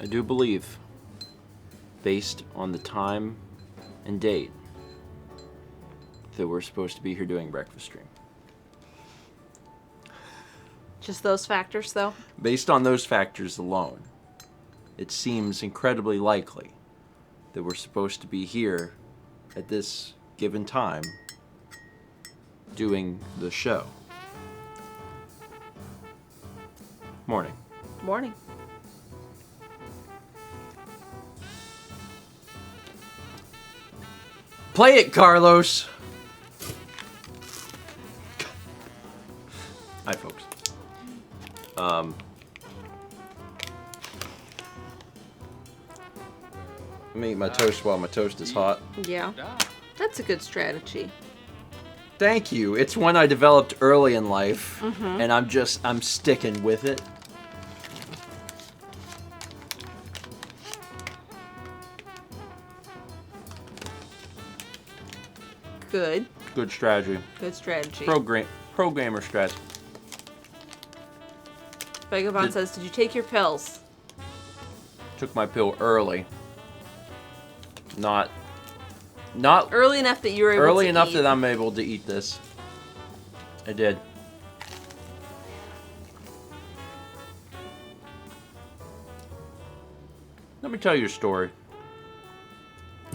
I do believe, based on the time and date, that we're supposed to be here doing breakfast stream. Just those factors, though? Based on those factors alone, it seems incredibly likely that we're supposed to be here at this given time doing the show. Morning. Morning. Play it, Carlos! Hi, folks. Let me eat my toast while my toast is hot. Yeah. That's a good strategy. Thank you. It's one I developed early in life, and I'm sticking with it. Good. Good strategy. Good strategy. Programmer strategy. Vagabond says, did you take your pills? Took my pill early. Not Early enough that you were able early to enough eat. that I'm able to eat this. I did. Let me tell you a story.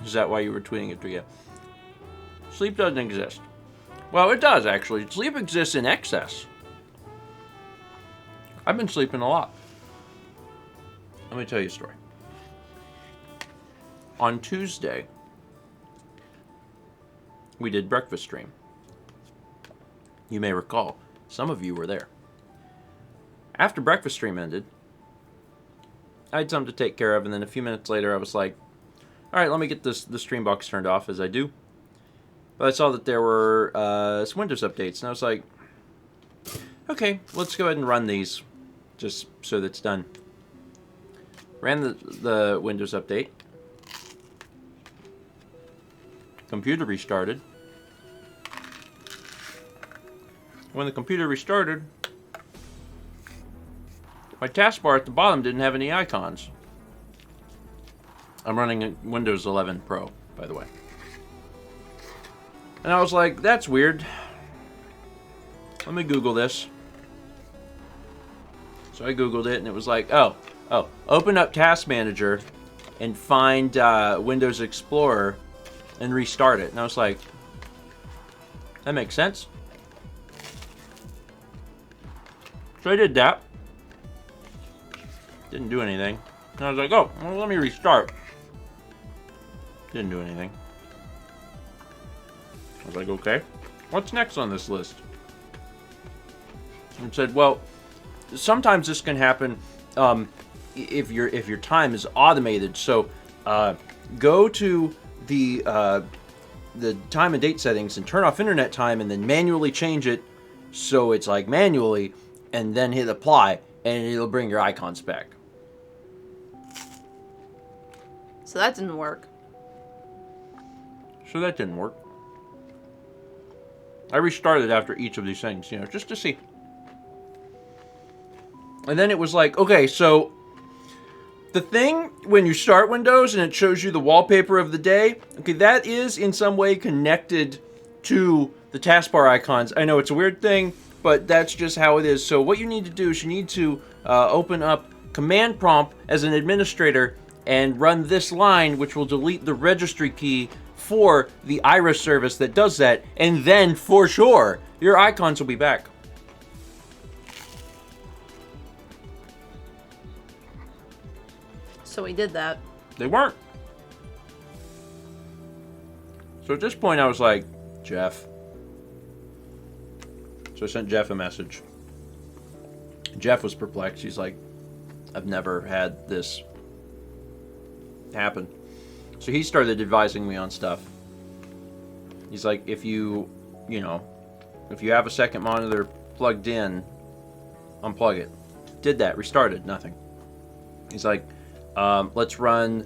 Is that why you were tweeting it to you? Sleep doesn't exist. Well, it does, actually. Sleep exists in excess. I've been sleeping a lot. Let me tell you a story. On Tuesday, we did breakfast stream. You may recall, some of you were there. After breakfast stream ended, I had something to take care of, and then a few minutes later I was like, all right, let me get the stream box turned off, as I do. But I saw that there were some Windows updates, and I was like, okay, let's go ahead and run these, just so that it's done. Ran the Windows update. Computer restarted. When the computer restarted, my taskbar at the bottom didn't have any icons. I'm running a Windows 11 Pro, by the way. And I was like, that's weird. Let me Google this. So I Googled it, and it was like, oh, open up Task Manager and find Windows Explorer and restart it. And I was like, that makes sense. So I did that. Didn't do anything. And I was like, oh, well, let me restart. Didn't do anything. I was like, okay, what's next on this list? And said, well, sometimes this can happen if your time is automated. So go to the time and date settings and turn off internet time, and then manually change it so it's like manually, and then hit apply, and it'll bring your icons back. So that didn't work. So that didn't work. I restarted after each of these things, just to see. And then it was like, okay, so the thing when you start Windows and it shows you the wallpaper of the day, okay, that is in some way connected to the taskbar icons. I know it's a weird thing, but that's just how it is. So what you need to do is you need to open up Command Prompt as an administrator and run this line, which will delete the registry key for the Iris service that does that, and then for sure your icons will be back. So we did that. They weren't. So at this point I was like, Jeff. So I sent Jeff a message. Jeff was perplexed. He's like, I've never had this happen. So he started advising me on stuff. He's like, if you have a second monitor plugged in, unplug it. Did that, restarted, nothing. He's like, let's run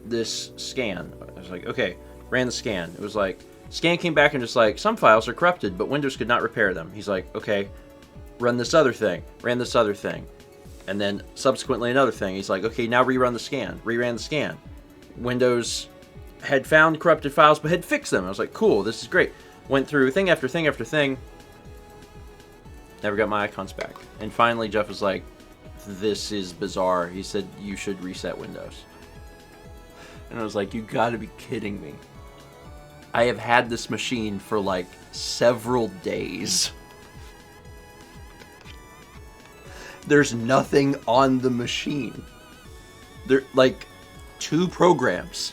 this scan. I was like, okay, ran the scan. It was like, scan came back and just like, some files are corrupted, but Windows could not repair them. He's like, okay, run this other thing. Ran this other thing. And then subsequently another thing. He's like, okay, now rerun the scan. Reran the scan. Windows had found corrupted files, but had fixed them. I was like, cool, this is great. Went through thing after thing after thing. Never got my icons back. And finally, Jeff was like, this is bizarre. He said, you should reset Windows. And I was like, you gotta be kidding me. I have had this machine for like several days. There's nothing on the machine. There, like, 2 programs.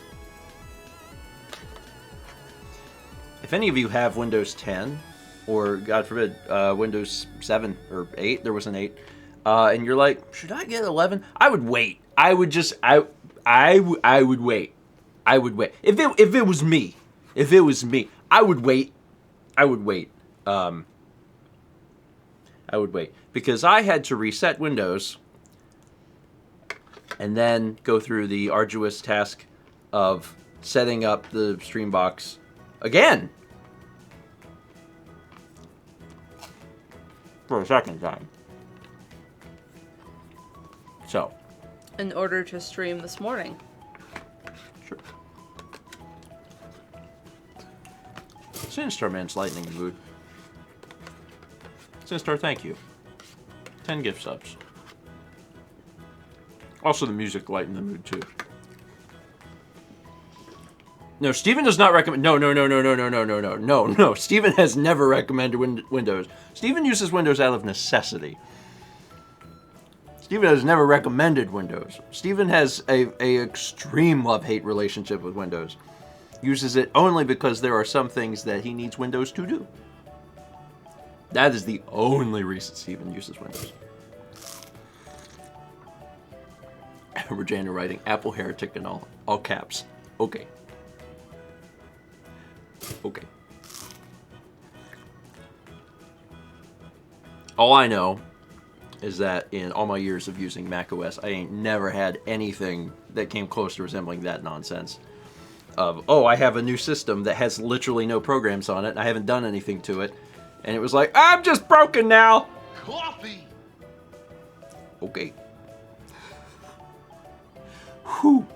If any of you have Windows 10, or God forbid, Windows 7 or 8, there was an 8, and you're like, should I get 11? I would wait. I would just, I would wait. I would wait. If it was me, I would wait. I would wait. I would wait. Because I had to reset Windows and then go through the arduous task of setting up the Streambox again. For a second time. So. In order to stream this morning. Sure. Sinistar Man's lightning mood. Sinistar, thank you. 10 gift subs. Also, the music lightened the mood too. No, Stephen does not recommend. No. Stephen has never recommended Windows. Stephen uses Windows out of necessity. Stephen has never recommended Windows. Stephen has a extreme love-hate relationship with Windows. Uses it only because there are some things that he needs Windows to do. That is the only reason Stephen uses Windows. Regina writing Apple heretic in all caps. Okay. Okay. All I know is that in all my years of using macOS, I ain't never had anything that came close to resembling that nonsense. Of, oh, I have a new system that has literally no programs on it, and I haven't done anything to it. And it was like, I'm just broken now! Coffee! Okay. Whew.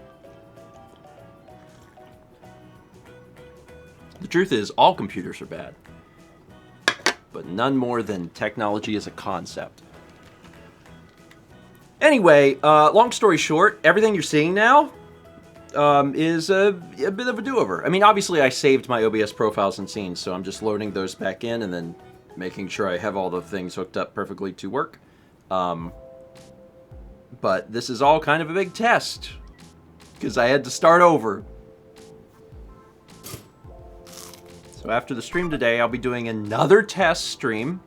The truth is, all computers are bad. But none more than technology as a concept. Anyway, long story short, everything you're seeing now is a bit of a do-over. I mean, obviously I saved my OBS profiles and scenes, so I'm just loading those back in and then making sure I have all the things hooked up perfectly to work. But this is all kind of a big test, because I had to start over. So after the stream today, I'll be doing another test stream.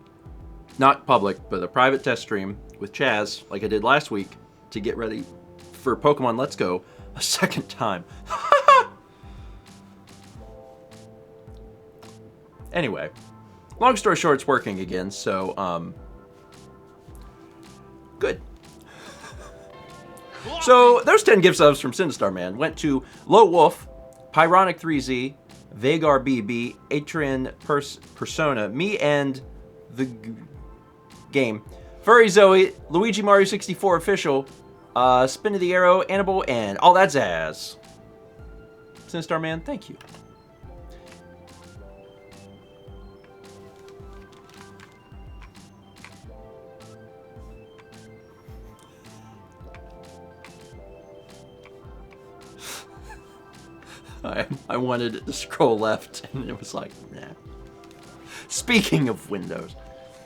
Not public, but a private test stream with Chaz, like I did last week, to get ready for Pokemon Let's Go a second time. Anyway, long story short, it's working again, so, good. So, those 10 gift subs from Sinistar Man went to Low Wolf, Pyronic 3Z, Vagar BB, Atrian Persona, me and the game, Furry Zoe, Luigi Mario 64 Official, Spin of the Arrow, Annabelle, and all that jazz. Sinistar Man, thank you. I wanted it to scroll left, and it was like, nah. Speaking of Windows.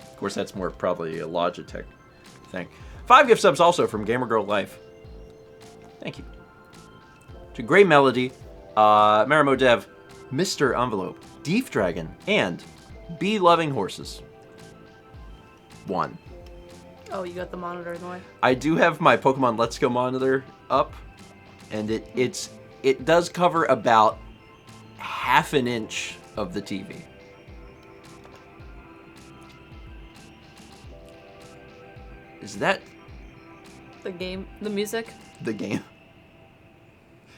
Of course, that's more probably a Logitech thing. 5 gift subs also from Gamer Girl Life. Thank you. To Grey Melody, Marimo Dev, Mr. Envelope, Deef Dragon, and Bee Loving Horses. 1. Oh, you got the monitor in the way. I do have my Pokemon Let's Go monitor up, and it does cover about half an inch of the TV. Is that the game? The music? The game.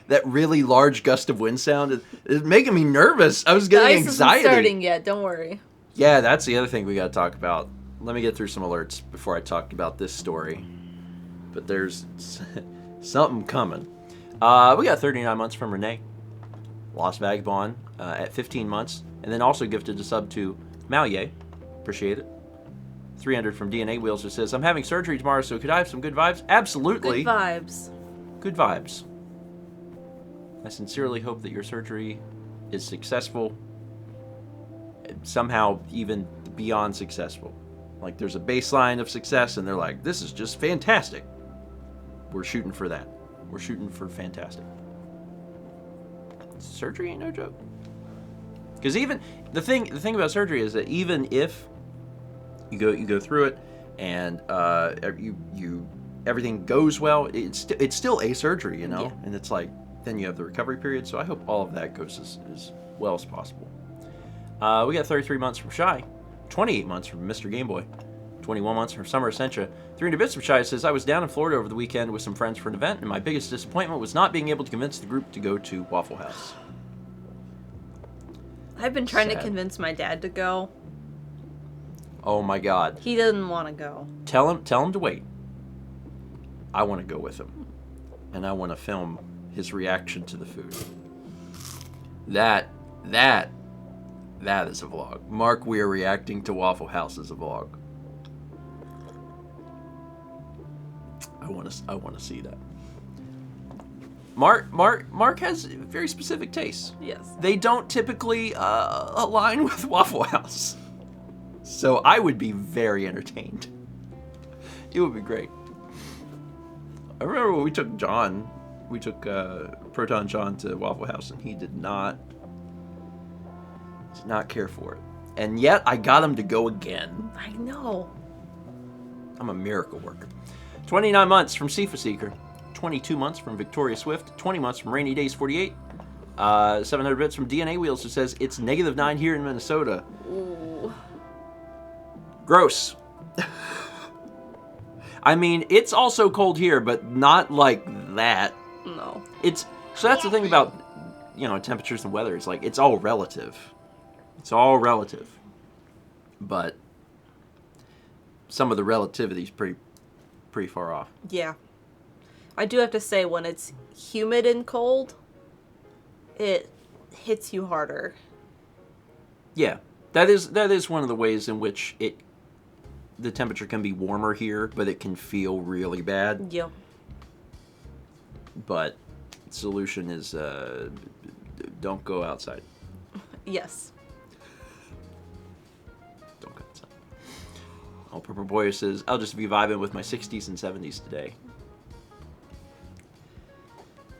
That really large gust of wind sound is making me nervous. I was getting anxiety. Isn't starting yet, don't worry. Yeah, that's the other thing we got to talk about. Let me get through some alerts before I talk about this story. but there's something coming. We got 39 months from Renee. Lost Vagabond at 15 months. And then also gifted a sub to Malye. Appreciate it. 300 from DNA Wheels, who says, I'm having surgery tomorrow, so could I have some good vibes? Absolutely. Good vibes. Good vibes. I sincerely hope that your surgery is successful. Somehow even beyond successful. Like, there's a baseline of success, and they're like, this is just fantastic. We're shooting for that. We're shooting for fantastic. Surgery ain't no joke. Because even the thing about surgery is that even if you go through it and you everything goes well, it's still a surgery, you know. Yeah. And it's like then you have the recovery period. So I hope all of that goes as well as possible. We got 33 months from Shy, 28 months from Mr. Game Boy, 21 months from Summer Essentia. 300 bits from Shy says, I was down in Florida over the weekend with some friends for an event, and my biggest disappointment was not being able to convince the group to go to Waffle House. I've been trying to Sad. convince my dad to go. Oh my God. He doesn't want to go. Tell him to wait. I want to go with him. And I want to film his reaction to the food. That is a vlog. Mark, we are reacting to Waffle House as a vlog. I want to see that. Mark has very specific tastes. Yes. They don't typically align with Waffle House. So I would be very entertained. It would be great. I remember when we took Proton John to Waffle House, and he did not care for it. And yet I got him to go again. I know. I'm a miracle worker. 29 months from Sifa Seeker. 22 months from Victoria Swift. 20 months from Rainy Days 48. 700 bits from DNA Wheels, who says, it's -9 here in Minnesota. Ooh. Gross. I mean, it's also cold here, but not like that. No. So that's the thing about, temperatures and weather. It's like, it's all relative. It's all relative. But some of the relativity is pretty far off. Yeah. I do have to say, when it's humid and cold, it hits you harder. Yeah. That is one of the ways in which the temperature can be warmer here, but it can feel really bad. Yep. But the solution is don't go outside. Yes. Don't go outside. Oh, Purple Boy says, I'll just be vibing with my 60s and 70s today.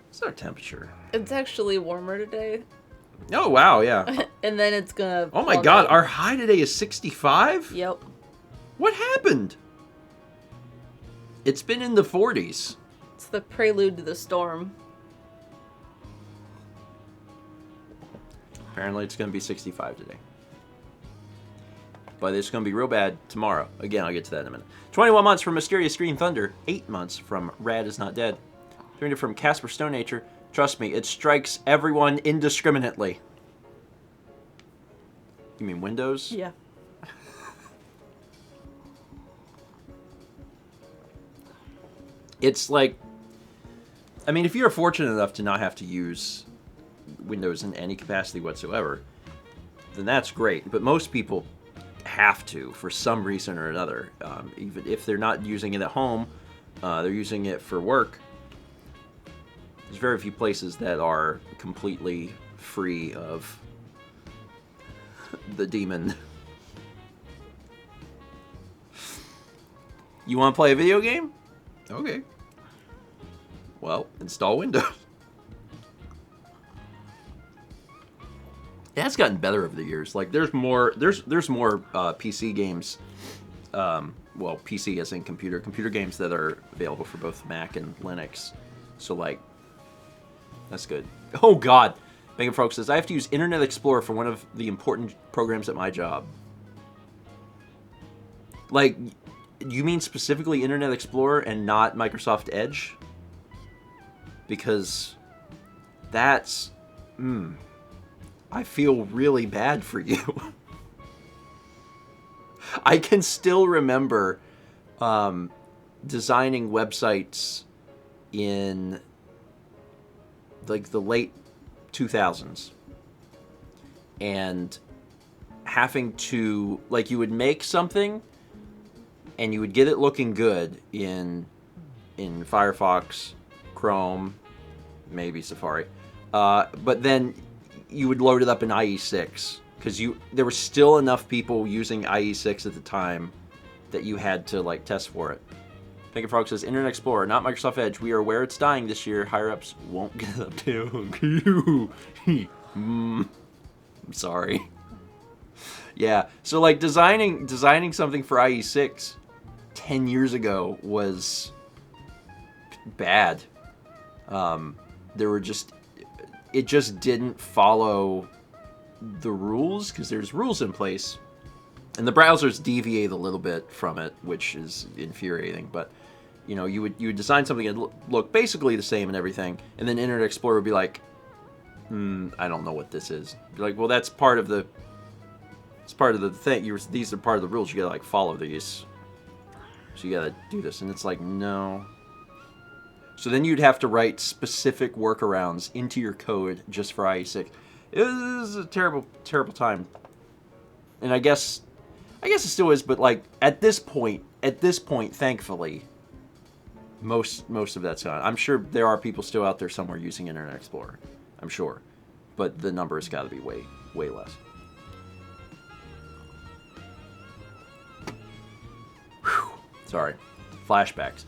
What's our temperature? It's actually warmer today. Oh, wow, yeah. And then it's gonna... Oh my God, our high today is 65? Yep. What happened? It's been in the 40s. It's the prelude to the storm. Apparently it's going to be 65 today. But it's going to be real bad tomorrow. Again, I'll get to that in a minute. 21 months from Mysterious Green Thunder. 8 months from Rad Is Not Dead. 300 from Casper Stone Nature. Trust me, it strikes everyone indiscriminately. You mean Windows? Yeah. It's like, I mean, if you're fortunate enough to not have to use Windows in any capacity whatsoever, then that's great. But most people have to for some reason or another. Even if they're not using it at home, they're using it for work. There's very few places that are completely free of the demon. You want to play a video game? Okay. Well, install Windows. It has gotten better over the years. Like, there's more PC games. Well, PC as in computer games that are available for both Mac and Linux. So, like, that's good. Oh, God. Megan Frog says, I have to use Internet Explorer for one of the important programs at my job. Like, you mean specifically Internet Explorer and not Microsoft Edge? Because that's... I feel really bad for you. I can still remember designing websites in like the late 2000s and having to, like, you would make something and you would get it looking good in Firefox, Chrome, maybe Safari, but then you would load it up in IE6 because there were still enough people using IE6 at the time that you had to like test for it. Megan Frog says, Internet Explorer, not Microsoft Edge. We are aware it's dying this year. Higher ups won't get it up to. I'm sorry. Yeah, so like designing something for IE6 10 years ago was bad. It just didn't follow the rules because there's rules in place, and the browsers deviate a little bit from it, which is infuriating. But you know, you would design something and look basically the same and everything, and then Internet Explorer would be like, I don't know what this is. You're like, well, that's part of the. It's part of the thing. These are part of the rules. You gotta like follow these. So you gotta do this, and it's like, no. So then you'd have to write specific workarounds into your code just for IE6. It was a terrible, terrible time. And I guess it still is, but like at this point, thankfully, most of that's gone. I'm sure there are people still out there somewhere using Internet Explorer. I'm sure, but the number has got to be way, way less. Whew. Sorry, flashbacks.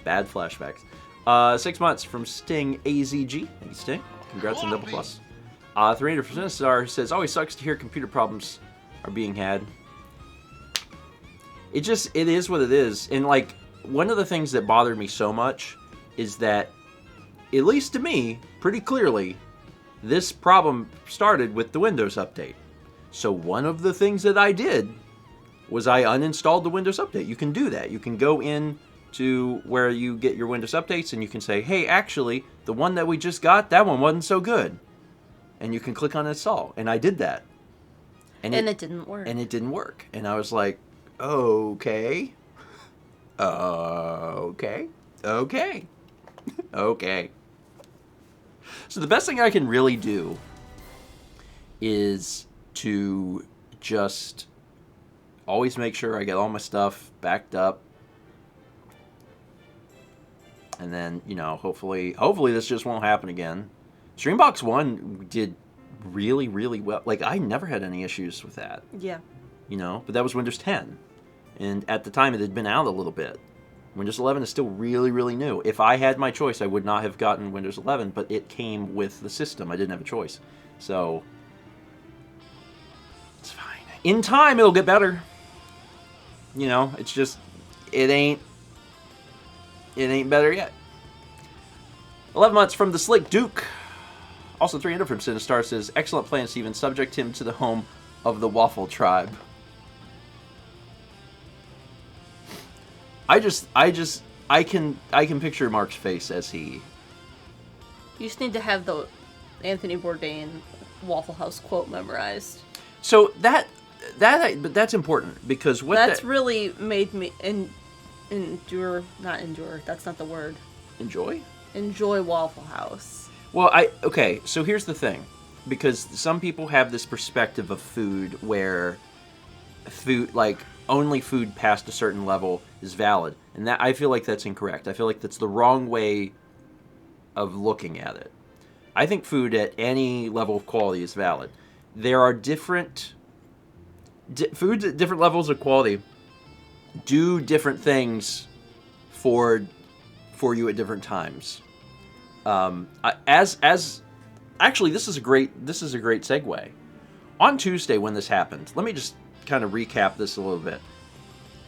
Bad flashbacks. 6 months from Sting AZG. Thank you, Sting. Congrats on double plus. 300% star says, always sucks to hear computer problems are being had. It is what it is. And like, one of the things that bothered me so much is that, at least to me, pretty clearly, this problem started with the Windows update. So one of the things that I did was I uninstalled the Windows update. You can do that. You can go in to where you get your Windows updates and you can say, hey, actually, the one that we just got, that one wasn't so good. And you can click on install. And I did that. And it didn't work. And it didn't work. And I was like, okay. Okay. So the best thing I can really do is to just always make sure I get all my stuff backed up. And then, you know, hopefully this just won't happen again. Streambox 1 did really, really well. Like, I never had any issues with that. Yeah. You know, but that was Windows 10. And at the time, it had been out a little bit. Windows 11 is still really, really new. If I had my choice, I would not have gotten Windows 11, but it came with the system. I didn't have a choice. So, it's fine. In time, it'll get better. You know, it's just, it ain't better yet. 11 months from the Slick Duke. Also 300 from Sinistar says, excellent plan, Steven. Subject him to the home of the Waffle Tribe. I can picture Mark's face as he... You just need to have the Anthony Bourdain Waffle House quote memorized. So but that's important because really made me not endure. That's not the word. Enjoy Waffle House. Well, okay, so here's the thing. Because some people have this perspective of food where only food past a certain level is valid. And that I feel like that's incorrect. I feel like that's the wrong way of looking at it. I think food at any level of quality is valid. There are foods at different levels of quality do different things for you at different times. Actually, this is a great segue. On Tuesday when this happened, let me just kind of recap this a little bit.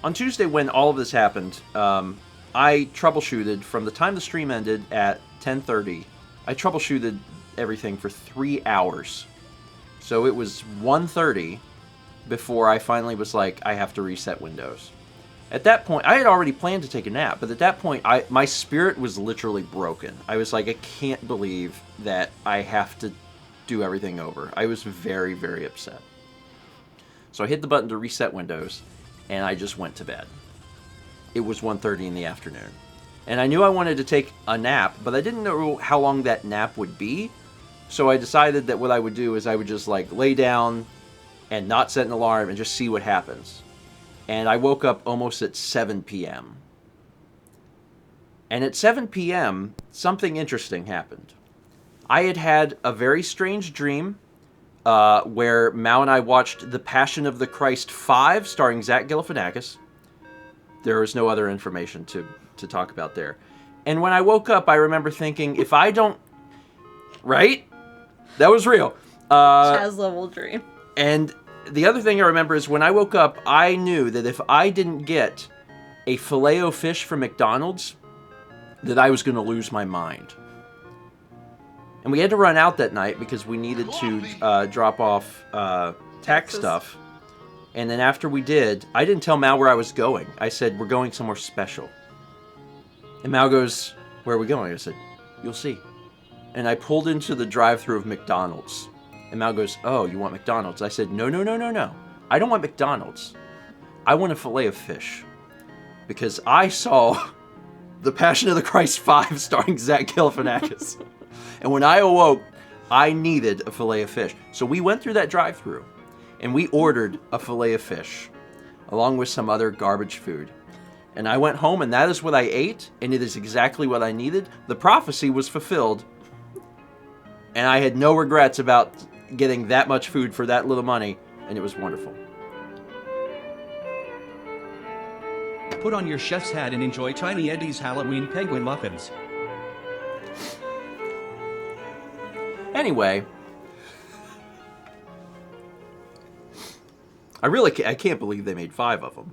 On Tuesday when all of this happened, I troubleshooted from the time the stream ended at 10:30. I troubleshooted everything for 3 hours. So it was 1:30 before I finally was like, I have to reset Windows. At that point, I had already planned to take a nap, but at that point, my spirit was literally broken. I was like, I can't believe that I have to do everything over. I was very, very upset. So I hit the button to reset Windows, and I just went to bed. it was 1:30 in the afternoon. And I knew I wanted to take a nap, but I didn't know how long that nap would be. So I decided that what I would do is I would just like lay down and not set an alarm and just see what happens. And I woke up almost at 7 p.m. And at 7 p.m., something interesting happened. I had had a very strange dream where Mao and I watched The Passion of the Christ 5, starring Zach Galifianakis. There was no other information to talk about there. And when I woke up, I remember thinking, if I don't... Right? That was real. Chaz level dream. And the other thing I remember is when I woke up, I knew that if I didn't get a Filet-O-Fish from McDonald's, that I was going to lose my mind. And we had to run out that night because we needed to drop off tax stuff. And then after we did, I didn't tell Mal where I was going. I said, we're going somewhere special. And Mal goes, where are we going? I said, you'll see. And I pulled into the drive-thru of McDonald's. And Mal goes, oh, you want McDonald's? I said, no. I don't want McDonald's. I want a Filet-O-Fish. Because I saw The Passion of the Christ 5 starring Zach Galifianakis. And when I awoke, I needed a Filet-O-Fish. So we went through that drive-thru. And we ordered a Filet-O-Fish. Along with some other garbage food. And I went home and that is what I ate. And it is exactly what I needed. The prophecy was fulfilled. And I had no regrets about getting that much food for that little money, and it was wonderful. Put on your chef's hat and enjoy Tiny Eddie's Halloween penguin muffins. Anyway, I can't believe they made 5 of them.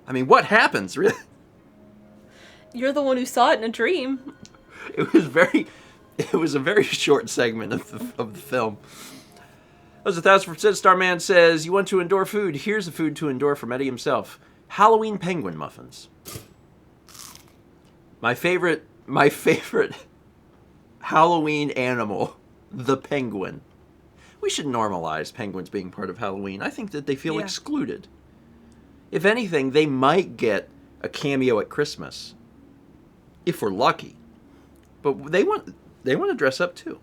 I mean, what happens, really? You're the one who saw it in a dream. It was a very short segment of the film. That was 1,000% Starman says, you want to endure food? Here's a food to endure from Eddie himself. Halloween penguin muffins. My favorite Halloween animal, the penguin. We should normalize penguins being part of Halloween. I think that they feel excluded. If anything, they might get a cameo at Christmas. If we're lucky. But they want to dress up too.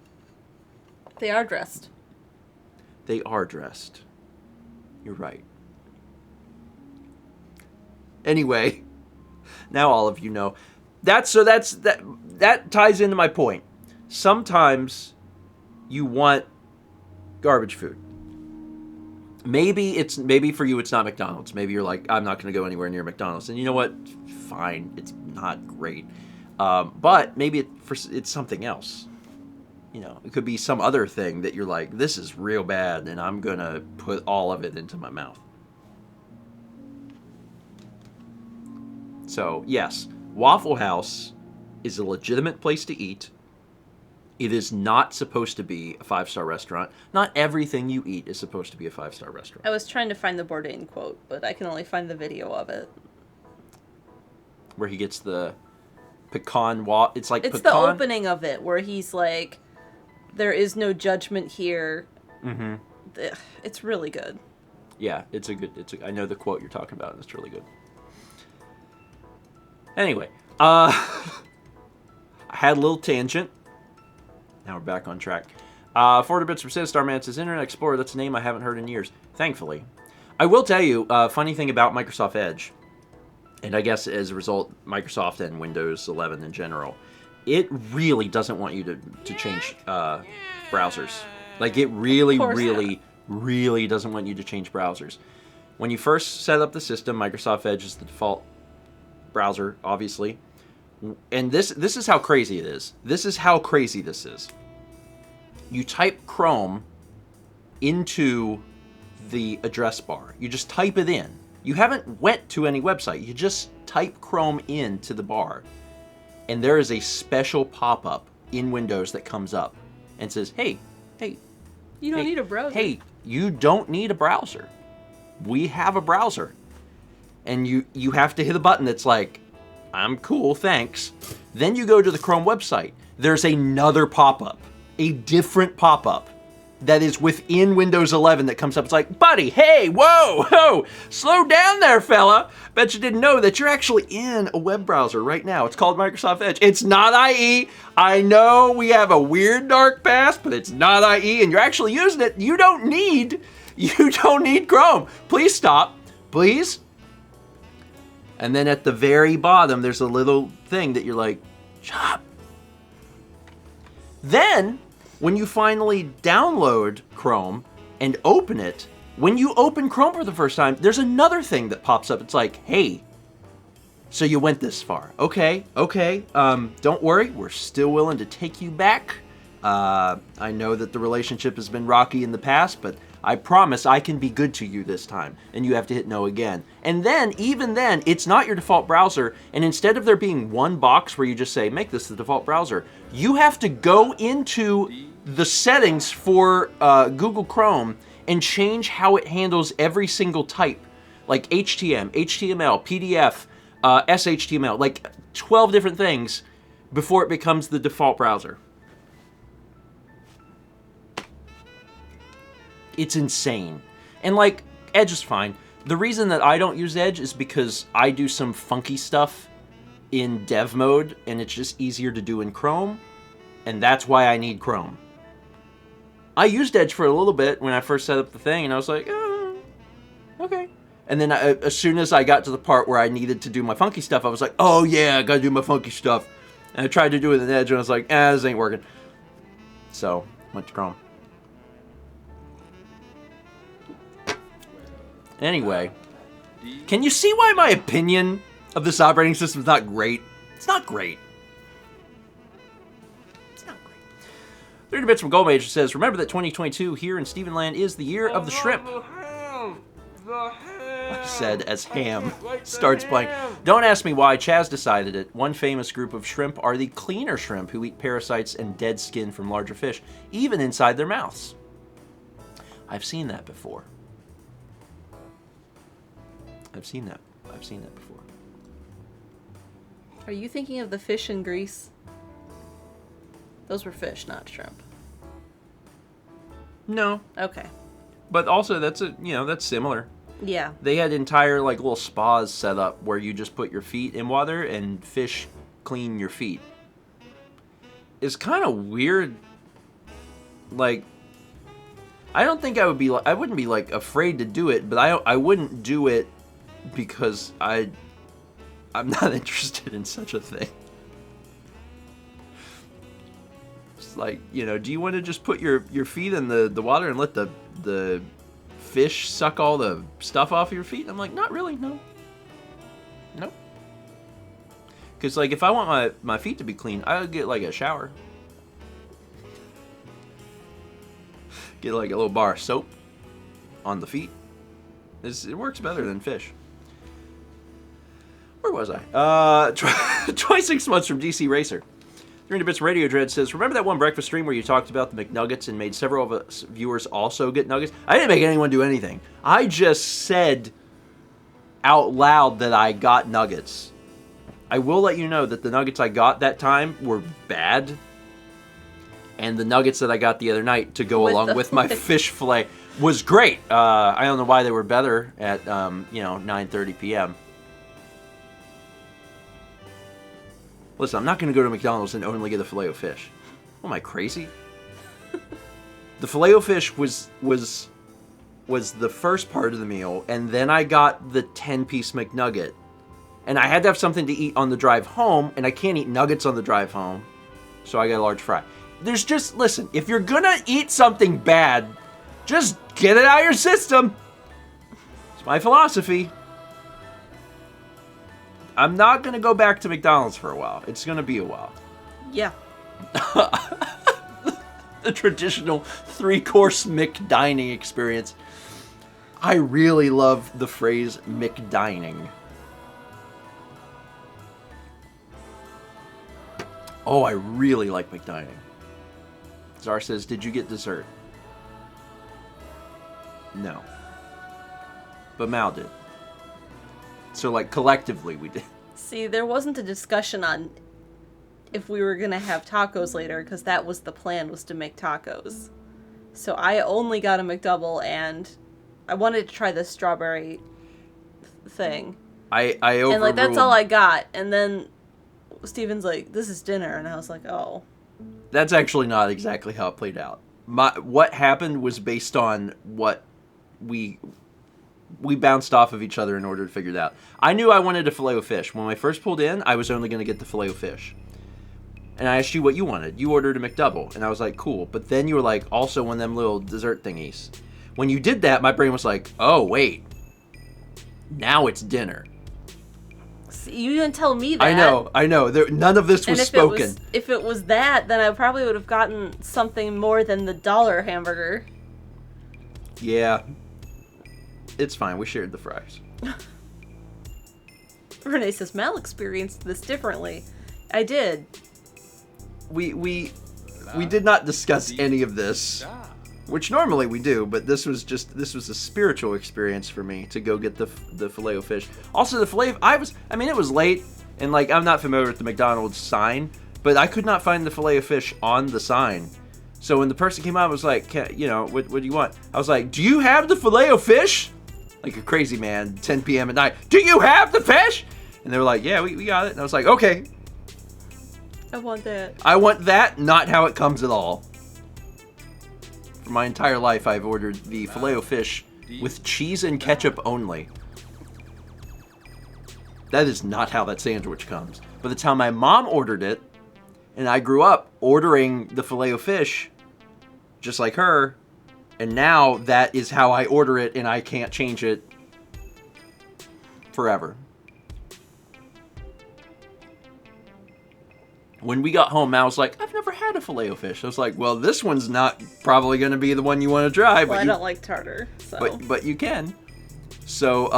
They are dressed. They are dressed. You're right. Anyway, now all of you know. That ties into my point. Sometimes you want garbage food. Maybe for you it's not McDonald's. Maybe you're like, I'm not going to go anywhere near McDonald's. And you know what? Fine. It's not great. But maybe it's something else. You know, it could be some other thing that you're like, this is real bad, and I'm going to put all of it into my mouth. So, yes, Waffle House is a legitimate place to eat. It is not supposed to be a 5-star restaurant. Not everything you eat is supposed to be a 5-star restaurant. I was trying to find the Bourdain quote, but I can only find the video of it. Where he gets the pecan it's like it's pecan. The opening of it where he's like, there is no judgment here. Mm-hmm. It's really good. Yeah, I know the quote you're talking about, and it's really good. Anyway, I had a little tangent. Now we're back on track. 40 bits from Starman says, Internet Explorer, that's a name I haven't heard in years. Thankfully. I will tell you, funny thing about Microsoft Edge, and I guess as a result, Microsoft and Windows 11 in general, it really doesn't want you to change browsers. Like, it really doesn't want you to change browsers. When you first set up the system, Microsoft Edge is the default browser, obviously. And this is how crazy it is. This is how crazy this is. You type Chrome into the address bar. You just type it in. You haven't went to any website. You just type Chrome into the bar. And there is a special pop-up in Windows that comes up and says, hey. You don't need a browser. Hey, you don't need a browser. We have a browser. And you have to hit a button that's like, I'm cool, thanks. Then you go to the Chrome website. There's another pop-up. A different pop-up that is within Windows 11 that comes up. It's like, buddy, hey, whoa, slow down there, fella. Bet you didn't know that you're actually in a web browser right now. It's called Microsoft Edge. It's not IE. I know we have a weird dark past, but it's not IE, and you're actually using it. You don't need Chrome. Please stop, please. And then at the very bottom, there's a little thing that you're like, shut up. Then, when you finally download Chrome and open it, when you open Chrome for the first time, there's another thing that pops up. It's like, hey, so you went this far. Okay, don't worry. We're still willing to take you back. I know that the relationship has been rocky in the past, but I promise I can be good to you this time. And you have to hit no again. And then, even then, it's not your default browser. And instead of there being one box where you just say, make this the default browser, you have to go into the settings for Google Chrome and change how it handles every single type. Like HTML, PDF, SHTML, like 12 different things before it becomes the default browser. It's insane. And like, Edge is fine. The reason that I don't use Edge is because I do some funky stuff in dev mode, and it's just easier to do in Chrome, and that's why I need Chrome. I used Edge for a little bit when I first set up the thing, and I was like, oh, okay. And then as soon as I got to the part where I needed to do my funky stuff, I was like, oh yeah, I gotta do my funky stuff. And I tried to do it in Edge, and I was like, this ain't working. So, went to Chrome. Anyway, can you see why my opinion of this operating system is not great? It's not great. It's not great. 30 Bits from Gold Major says, remember that 2022 here in Stephenland is the year of the shrimp. Said as Ham starts playing. Don't ask me why, Chaz decided it. One famous group of shrimp are the cleaner shrimp who eat parasites and dead skin from larger fish, even inside their mouths. I've seen that before. I've seen that before. Are you thinking of the fish in Greece? Those were fish, not shrimp. No. Okay. But also that's similar. Yeah. They had entire like little spas set up where you just put your feet in water and fish clean your feet. It's kind of weird. Like, I don't think I wouldn't be like afraid to do it, but I wouldn't do it because I'm not interested in such a thing. It's like, do you want to just put your feet in the water and let the fish suck all the stuff off your feet? I'm like, not really, no. Nope. Because, like, if I want my feet to be clean, I'll get, like, a shower. Get, like, a little bar of soap on the feet. It works better than fish. Where was I? 26 months from DC Racer. 300 Bits Radio Dread says, remember that one breakfast stream where you talked about the McNuggets and made several of us viewers also get nuggets? I didn't make anyone do anything. I just said out loud that I got nuggets. I will let you know that the nuggets I got that time were bad. And the nuggets that I got the other night to go along with my fish fillet was great. I don't know why they were better at 9:30 p.m. Listen, I'm not going to go to McDonald's and only get a Filet-O-Fish. What, am I crazy? The Filet-O-Fish was the first part of the meal, and then I got the 10-piece McNugget. And I had to have something to eat on the drive home, and I can't eat nuggets on the drive home, so I got a large fry. Listen, if you're going to eat something bad, just get it out of your system. It's my philosophy. I'm not going to go back to McDonald's for a while. It's going to be a while. Yeah. The traditional 3-course McDining experience. I really love the phrase McDining. Oh, I really like McDining. Czar says, did you get dessert? No. But Mal did. So, like, collectively we did. See, there wasn't a discussion on if we were going to have tacos later, because that was the plan, was to make tacos. So I only got a McDouble, and I wanted to try the strawberry thing. I overruled. And, like, that's all I got. And then Steven's like, this is dinner. And I was like, oh. That's actually not exactly how it played out. What happened was based on what we bounced off of each other in order to figure it out. I knew I wanted a Filet-O-Fish. When I first pulled in, I was only going to get the Filet-O-Fish. And I asked you what you wanted. You ordered a McDouble. And I was like, cool. But then you were like, also one of them little dessert thingies. When you did that, my brain was like, oh, wait. Now it's dinner. See, you didn't tell me that. I know. None of this was spoken. If it was that, then I probably would have gotten something more than the $1 hamburger. Yeah. It's fine. We shared the fries. Renee says, Mel experienced this differently. I did. We did not discuss any of this, which normally we do, but this was a spiritual experience for me to go get the Filet-O-Fish. Also, the filet, it was late, and like I'm not familiar with the McDonald's sign, but I could not find the Filet-O-Fish on the sign. So when the person came out, I was like, what do you want? I was like, do you have the Filet-O-Fish? Like a crazy man, 10 p.m. at night. Do you have the fish? And they were like, yeah, we got it. And I was like, okay. I want that. I want that, not how it comes at all. For my entire life, I've ordered the Filet-O-Fish with cheese and ketchup only. That is not how that sandwich comes. But that's how my mom ordered it, and I grew up ordering the Filet-O-Fish just like her, and now that is how I order it, and I can't change it forever. When we got home, Mal was like, I've never had a Filet-O-Fish. I was like, well, this one's not probably going to be the one you want to try. Well, I don't like tartar, so. But you can. So,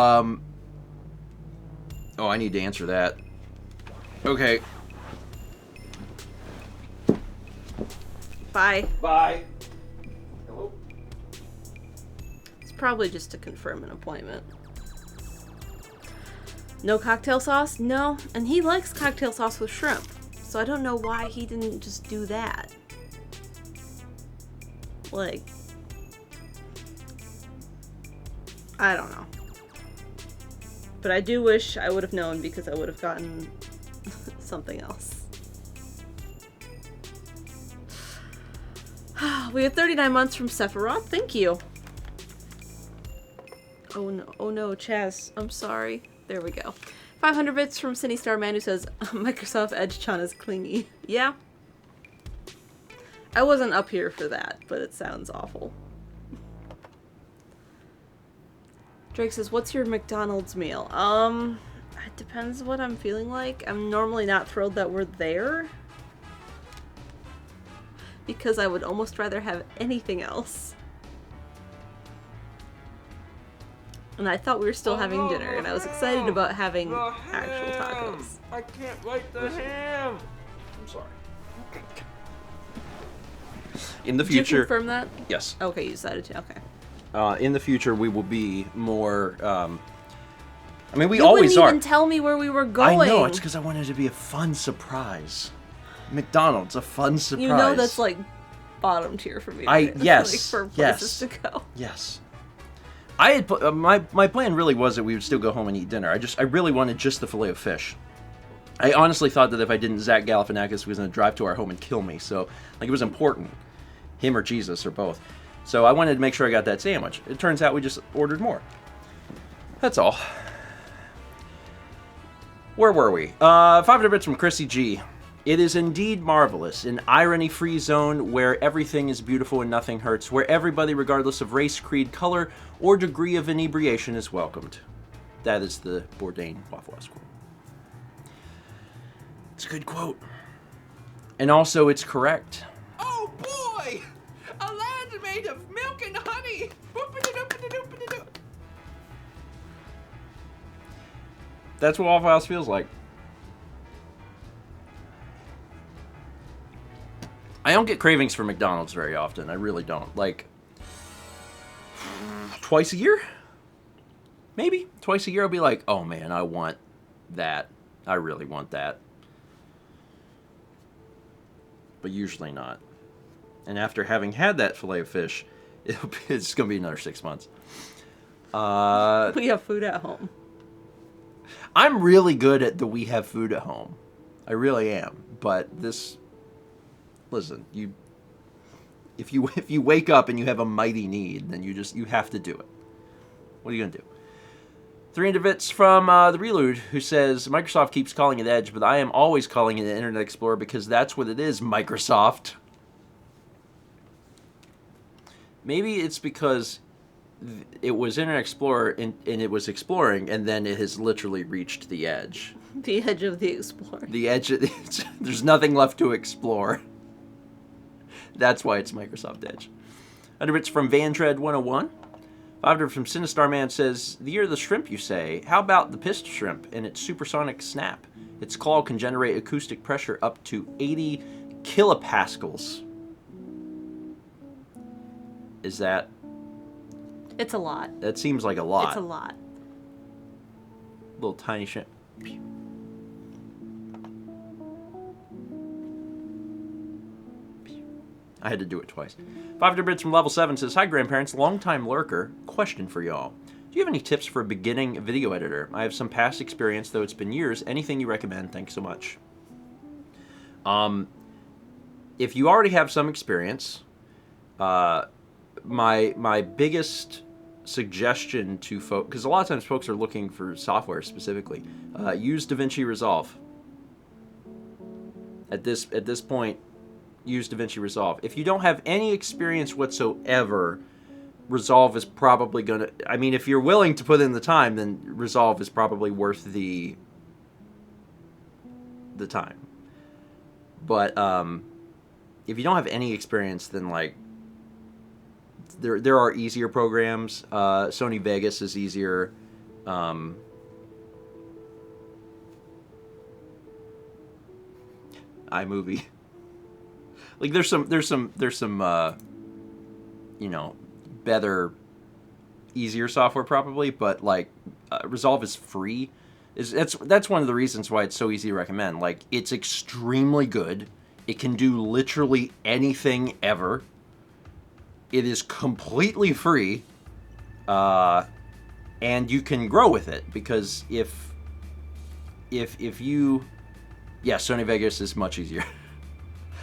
oh, I need to answer that. Okay. Bye. Bye. Hello? It's probably just to confirm an appointment. No cocktail sauce? No. And he likes cocktail sauce with shrimp. So I don't know why he didn't just do that. Like, I don't know. But I do wish I would have known because I would have gotten something else. We have 39 months from Sephiroth. Thank you. Oh no, Chaz. I'm sorry. There we go. 500 bits from Cindy Starman who says, Microsoft Edge Chan is clingy. Yeah. I wasn't up here for that, but it sounds awful. Drake says, what's your McDonald's meal? It depends what I'm feeling like. I'm normally not thrilled that we're there. Because I would almost rather have anything else. And I thought we were still having dinner, and I was excited about having actual tacos. I can't like the ham. I'm sorry. In the future... Did you confirm that? Yes. Okay, you decided to. Okay. In the future, we will be more... we you always wouldn't are. even tell me where we were going. I know, it's because I wanted it to be a fun surprise. McDonald's, a fun surprise. You know that's like bottom tier for me. Yes. Like for places to go. Yes. I had my plan really was that we would still go home and eat dinner. I really wanted just the Filet-O-Fish. I honestly thought that if I didn't, Zach Galifianakis was going to drive to our home and kill me. So, like, it was important. Him or Jesus or both. So I wanted to make sure I got that sandwich. It turns out we just ordered more. That's all. Where were we? 500 bits from Chrissy G. It is indeed marvelous, an irony-free zone where everything is beautiful and nothing hurts, where everybody, regardless of race, creed, color, or degree of inebriation, is welcomed. That is the Bourdain Waffle House quote. It's a good quote. And also, it's correct. Oh boy! A land made of milk and honey! That's what Waffle House feels like. I don't get cravings for McDonald's very often. I really don't. Like, twice a year? Maybe. Twice a year I'll be like, oh man, I want that. I really want that. But usually not. And after having had that Filet-O-Fish, it's going to be another 6 months. We have food at home. I'm really good at the we have food at home. I really am. But this, listen, if you wake up and you have a mighty need, then you have to do it. What are you going to do? 300 bits from the Reload, who says, Microsoft keeps calling it Edge, but I am always calling it Internet Explorer because that's what it is, Microsoft. Maybe it's because it was Internet Explorer and it was exploring, and then it has literally reached the edge. The edge of the Explorer. The edge, there's nothing left to explore. That's why it's Microsoft Edge. 100 bits from Vandred 101. 500 from Sinistar Man says, the year of the shrimp, you say. How about the pistol shrimp and its supersonic snap? Its claw can generate acoustic pressure up to 80 kilopascals. Is that... It's a lot. That seems like a lot. It's a lot. Little tiny shrimp. I had to do it twice. 500 bits from Level 7 says, hi, grandparents, long-time lurker. Question for y'all. Do you have any tips for a beginning video editor? I have some past experience, though it's been years. Anything you recommend? Thanks so much. If you already have some experience, my biggest suggestion to folks, because a lot of times folks are looking for software specifically, use DaVinci Resolve. At this point, use DaVinci Resolve. If you don't have any experience whatsoever, Resolve is probably going to... I mean, if you're willing to put in the time, then Resolve is probably worth the time. But if you don't have any experience, then, like, there are easier programs. Sony Vegas is easier. iMovie. Like there's some you know, better, easier software probably, but like Resolve is free. That's one of the reasons why it's so easy to recommend. Like, it's extremely good. It can do literally anything ever. It is completely free, and you can grow with it because if you, yeah, Sony Vegas is much easier.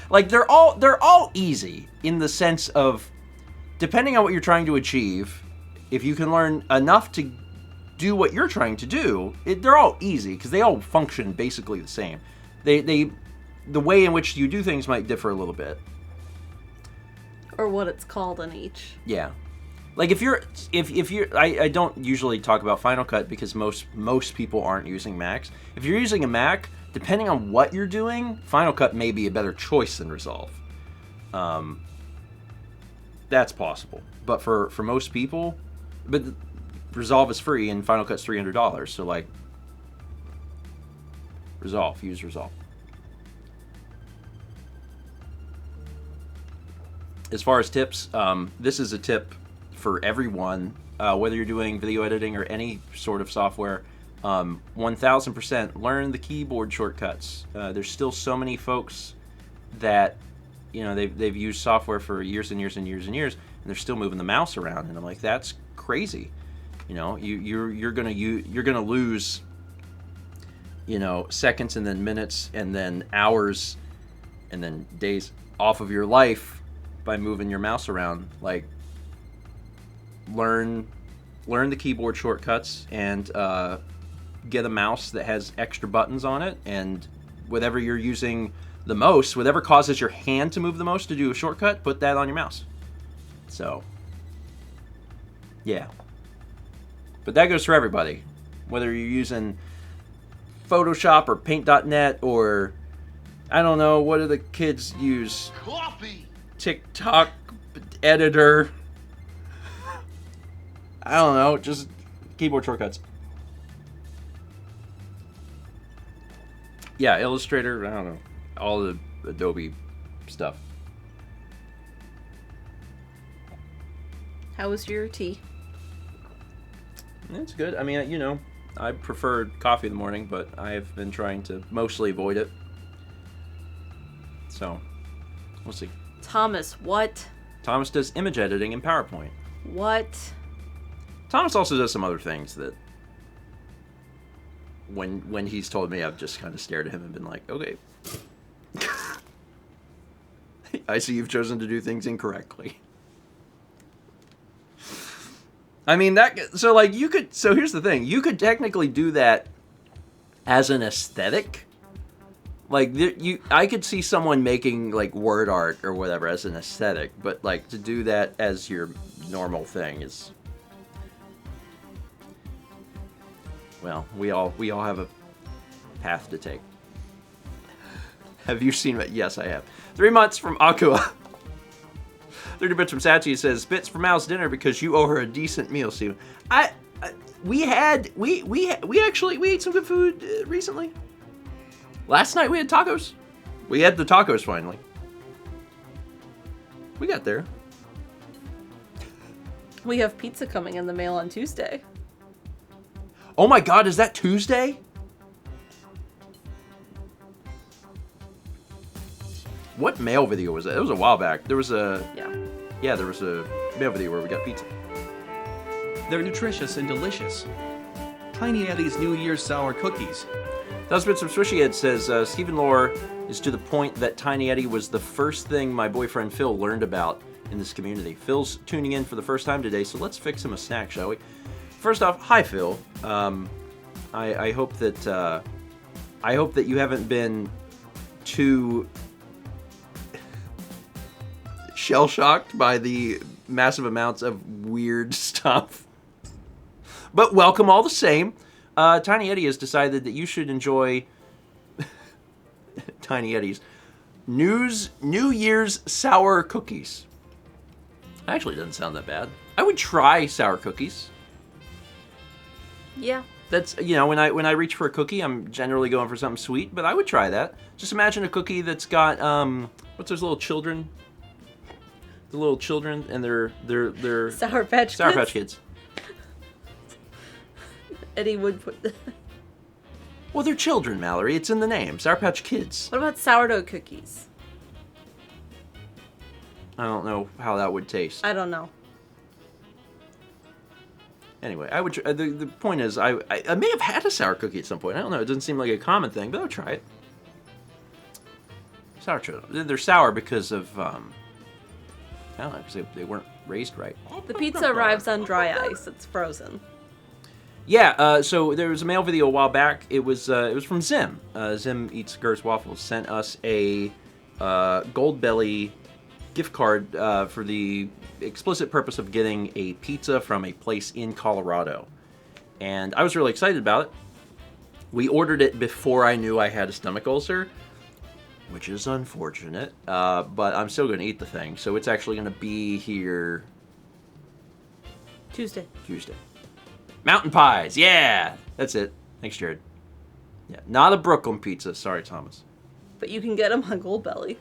Like, they're all easy in the sense of, depending on what you're trying to achieve, if you can learn enough to do what you're trying to do, they're all easy because they all function basically the same. The way in which you do things might differ a little bit. Or what it's called in each. Yeah. Like if you're I don't usually talk about Final Cut because most people aren't using Macs. If you're using a Mac, depending on what you're doing, Final Cut may be a better choice than Resolve. That's possible. But for most people, but Resolve is free and Final Cut's $300, so like use Resolve. As far as tips, this is a tip for everyone, whether you're doing video editing or any sort of software. 1000% learn the keyboard shortcuts. There's still so many folks that, you know, they've used software for years and years and years and years, and they're still moving the mouse around, and I'm like, that's crazy. You know, you're gonna lose, you know, seconds and then minutes and then hours and then days off of your life by moving your mouse around. Like, learn the keyboard shortcuts and get a mouse that has extra buttons on it, and whatever you're using the most, whatever causes your hand to move the most to do a shortcut, put that on your mouse. So, yeah. But that goes for everybody. Whether you're using Photoshop or Paint.net or, I don't know, what do the kids use? Coffee! TikTok editor. I don't know, just keyboard shortcuts. Yeah, Illustrator, I don't know. All the Adobe stuff. How was your tea? It's good. I mean, you know, I prefer coffee in the morning, but I've been trying to mostly avoid it. So, we'll see. Thomas, what? Thomas does image editing in PowerPoint. What? Thomas also does some other things that when he's told me, I've just kind of stared at him and been like, okay. I see you've chosen to do things incorrectly. I mean, so here's the thing. You could technically do that as an aesthetic. Like, I could see someone making, like, word art or whatever as an aesthetic, but, like, to do that as your normal thing is... Well, we all have a path to take. Have you seen it? Yes, I have. 3 months from Aqua. 30 bits from Sachi says, bits for Mal's dinner because you owe her a decent meal, Steven. We ate some good food recently. Last night we had tacos. We had the tacos finally. We got there. We have pizza coming in the mail on Tuesday. Oh my god, is that Tuesday? What mail video was that? It was a while back. There was a... Yeah, there was a mail video where we got pizza. They're nutritious and delicious. Tiny Eddie's New Year's sour cookies. Husband from Swishy Head says, Stephen lore is to the point that Tiny Eddie was the first thing my boyfriend Phil learned about in this community. Phil's tuning in for the first time today, so let's fix him a snack, shall we? First off, hi Phil. I hope that you haven't been too shell-shocked by the massive amounts of weird stuff. But welcome all the same. Tiny Eddie has decided that you should enjoy Tiny Eddie's New Year's sour cookies. Actually, it doesn't sound that bad. I would try sour cookies. Yeah. That's, you know, when I reach for a cookie, I'm generally going for something sweet, but I would try that. Just imagine a cookie that's got what's those little children? The little children and they're Sour Patch Kids. Eddie would put. Well, they're children, Mallory. It's in the name. Sour Patch Kids. What about sourdough cookies? I don't know how that would taste. I don't know. Anyway, I would. The point is, I may have had a sour cookie at some point. I don't know. It doesn't seem like a common thing, but I would try it. Sour children. They're sour because of I don't know, because they weren't raised right. The pizza arrives on dry ice. It's frozen. Yeah. So there was a mail video a while back. It was from Zim. Zim Eats Gert's Waffles sent us a Gold Belly gift card for the explicit purpose of getting a pizza from a place in Colorado. And I was really excited about it. We ordered it before I knew I had a stomach ulcer, which is unfortunate, but I'm still going to eat the thing. So it's actually going to be here Tuesday. Mountain pies, yeah! That's it. Thanks, Jared. Yeah, not a Brooklyn pizza. Sorry, Thomas. But you can get them on Gold Belly.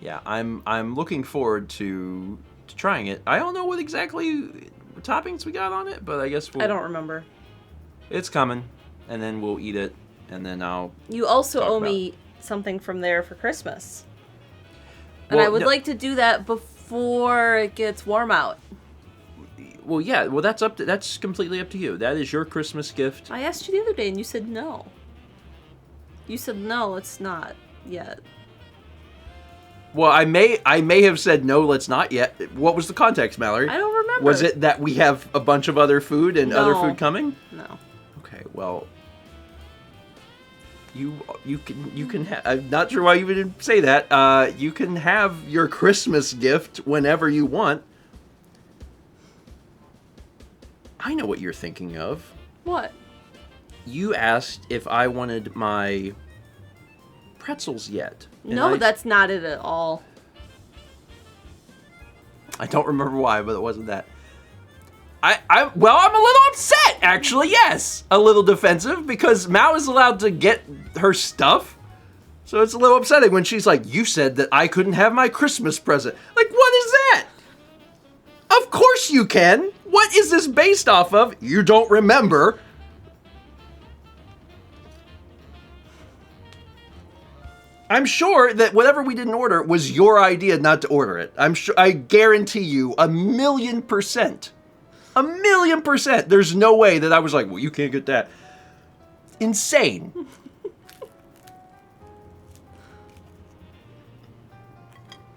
Yeah, I'm looking forward to trying it. I don't know what exactly toppings we got on it, but I guess I don't remember. It's coming, and then we'll eat it, and then I'll... You also owe me something from there for Christmas. And I would like to do that before it gets warm out. Well, yeah, well, that's completely up to you. That is your Christmas gift. I asked you the other day, and you said no. You said, no, it's not yet. Well, I may have said no, let's not yet. What was the context, Mallory? I don't remember. Was it that we have a bunch of other food and other food coming? No. Okay, well, you can I'm not sure why you didn't say that. You can have your Christmas gift whenever you want. I know what you're thinking of. What? You asked if I wanted my pretzels yet. No, that's not it at all. I don't remember why, but it wasn't that. I'm a little upset, actually, yes. A little defensive, because Mao is allowed to get her stuff. So it's a little upsetting when she's like, you said that I couldn't have my Christmas present. Like, what is that? Of course you can. What is this based off of? You don't remember. I'm sure that whatever we didn't order was your idea not to order it. I guarantee you 1,000,000%. 1,000,000%. There's no way that I was like, well, you can't get that. Insane.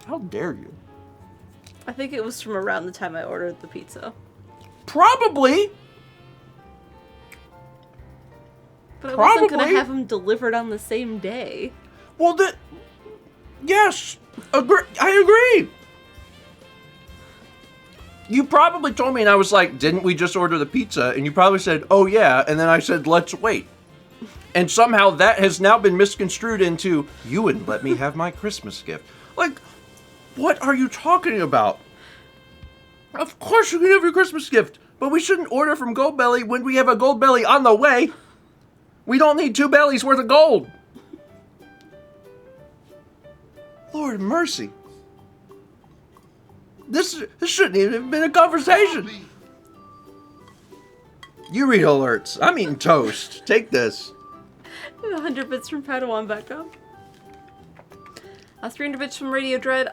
How dare you? I think it was from around the time I ordered the pizza. Probably. But I wasn't going to have them delivered on the same day. Well, yes. I agree. You probably told me, and I was like, didn't we just order the pizza? And you probably said, oh, yeah. And then I said, let's wait. And somehow that has now been misconstrued into, you wouldn't let me have my Christmas gift. Like, what are you talking about? Of course you can have your Christmas gift, but we shouldn't order from Goldbelly when we have a Goldbelly on the way. We don't need 2 bellies worth of gold. Lord of mercy. This shouldn't even have been a conversation. You read alerts. I'm eating toast. Take this. 100 bits from Padawan Beckham. 300 bits from Radio Dread.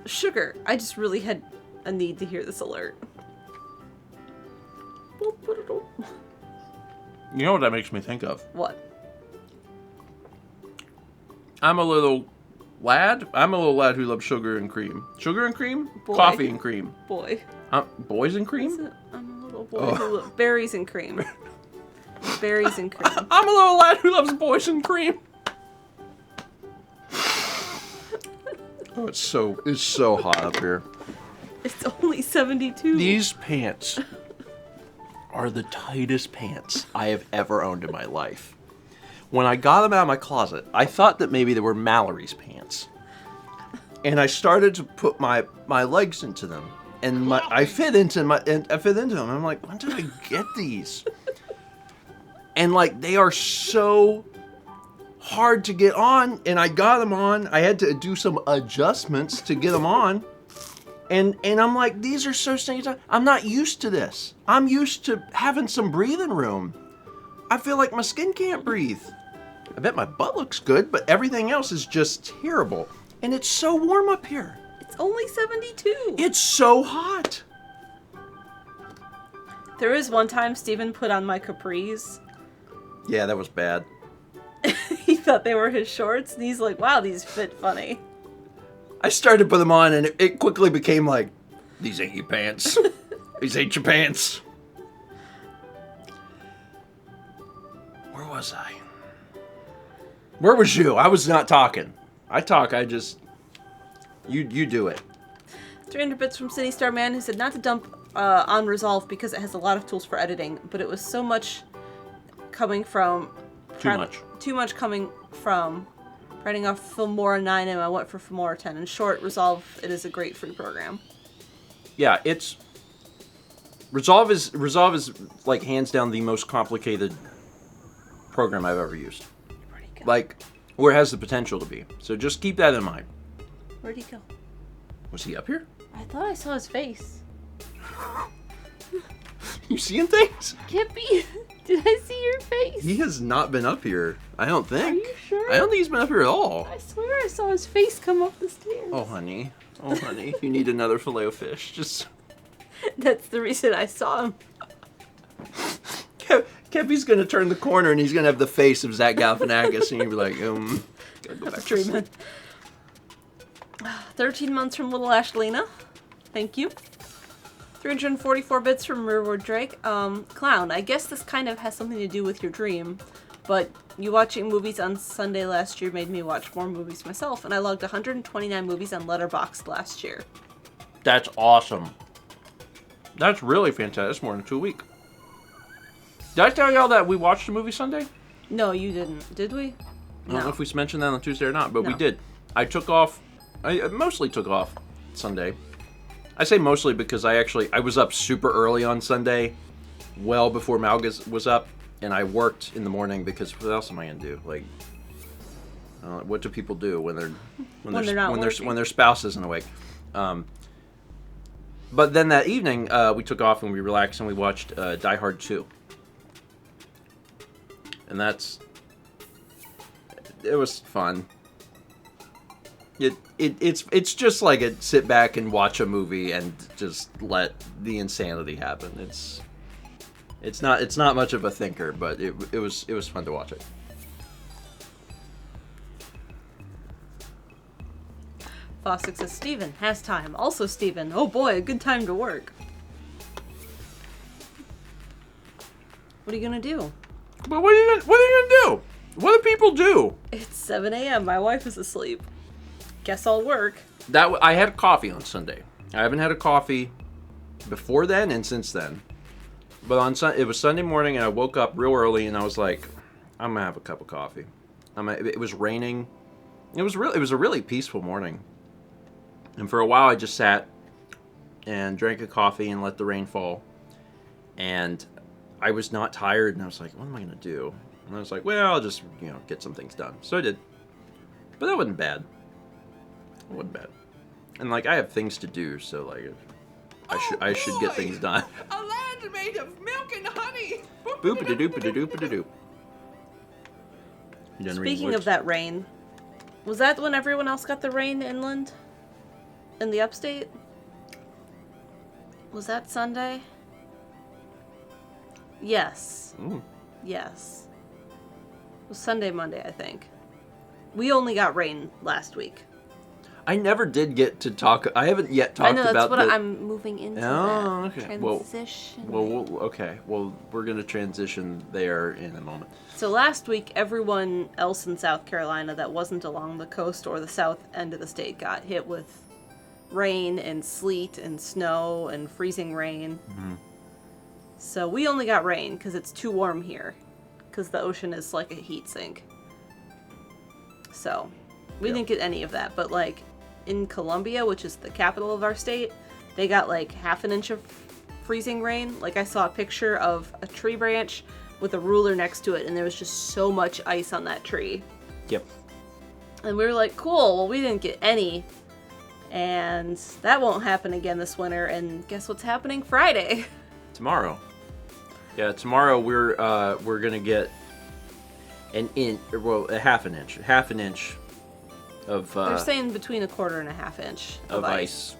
Sugar. I just really had a need to hear this alert. You know what that makes me think of? What? I'm a little lad who loves sugar and cream. Sugar and cream? Boy. Coffee and cream. Boy. Boys and cream? I'm a little boy who loves berries and cream. Berries and cream. I'm a little lad who loves boys and cream. Oh, it's so hot up here. It's only 72. These pants are the tightest pants I have ever owned in my life. When I got them out of my closet, I thought that maybe they were Mallory's pants. And I started to put my legs into them. And I fit into them. I'm like, when did I get these? And like, they are so hard to get on. And I got them on. I had to do some adjustments to get them on. And I'm like, these are so stinky. I'm not used to this. I'm used to having some breathing room. I feel like my skin can't breathe. I bet my butt looks good, but everything else is just terrible. And it's so warm up here. It's only 72. It's so hot. There is one time Steven put on my capris. Yeah, that was bad. He thought they were his shorts, and he's like, wow, these fit funny. I started to put them on, and it quickly became like, these ain't your pants. These ain't your pants. Where was I? Where was you? I was not talking. I talk, I just... You do it. 300 bits from City Star Man, who said not to dump on Resolve because it has a lot of tools for editing, but it was so much coming from... Too much coming from... Writing off Filmora 9 and I went for Filmora 10. In short, Resolve, it is a great free program. Yeah, it's... Resolve is like hands down the most complicated program I've ever used. Where'd he go? Like, or it has the potential to be. So just keep that in mind. Where'd he go? Was he up here? I thought I saw his face. You seeing things? Kippy, did I see your face? He has not been up here. I don't think. Are you sure? I don't think he's been up here at all. I swear I saw his face come up the stairs. Oh, honey. Oh, honey. You need another Filet-O-Fish. Just... That's the reason I saw him. Kevy's gonna turn the corner and he's gonna have the face of Zach Galifianakis and you'll be like, gotta go back to Dreaming. 13 months from Little Ashlina. Thank you. 344 bits from Rearward Drake. Clown, I guess this kind of has something to do with your dream, but you watching movies on Sunday last year made me watch more movies myself, and I logged 129 movies on Letterboxd last year. That's awesome. That's really fantastic. That's more than 2 weeks. Did I tell y'all that we watched a movie Sunday? No, you didn't. Did we? I don't know if we mentioned that on Tuesday or not, but No. we did. I mostly took off Sunday. I say mostly because I was up super early on Sunday, well before Malgus was up, and I worked in the morning because what else am I gonna do? Like, what do people do when their spouse isn't awake? But then that evening, we took off and we relaxed and we watched Die Hard 2. And it was fun. It's just like a sit back and watch a movie and just let the insanity happen. It's not much of a thinker, but it was fun to watch it. Fosdick says, Steven, has time. Also, Steven, oh boy, a good time to work. What are you gonna do? But what are you gonna do? What do people do? It's 7 a.m. My wife is asleep. Guess I'll work. I had coffee on Sunday. I haven't had a coffee before then and since then. But it was Sunday morning, and I woke up real early, and I was like, I'm gonna have a cup of coffee. It was raining. It was a really peaceful morning. And for a while, I just sat and drank a coffee and let the rain fall. And I was not tired, and I was like, what am I gonna do? And I was like, well, I'll just get some things done. So I did. But that wasn't bad. It wasn't bad. And like I have things to do, so like I should get things done. A land made of milk and honey. Boop-a-da-doop-a-da-doop-a-da-doop. Speaking of that rain, was that when everyone else got the rain inland? In the upstate? Was that Sunday? Yes. Ooh. Yes. It was Sunday, Monday, I think. We only got rain last week. I never did get to talk. I haven't yet talked about. I know that's what I'm moving into. Oh, that. okay. Transition. Okay. Well, we're gonna transition there in a moment. So last week, everyone else in South Carolina that wasn't along the coast or the south end of the state got hit with rain and sleet and snow and freezing rain. Mm-hmm. So we only got rain because it's too warm here, because the ocean is like a heat sink. So we didn't get any of that, but like in Columbia, which is the capital of our state, they got like half an inch of freezing rain. Like I saw a picture of a tree branch with a ruler next to it, and there was just so much ice on that tree. Yep. And we were like, cool, well, we didn't get any. And that won't happen again this winter. And guess what's happening Friday? Tomorrow. Yeah, tomorrow we're gonna get a half an inch of They're saying between a quarter and a half inch of ice.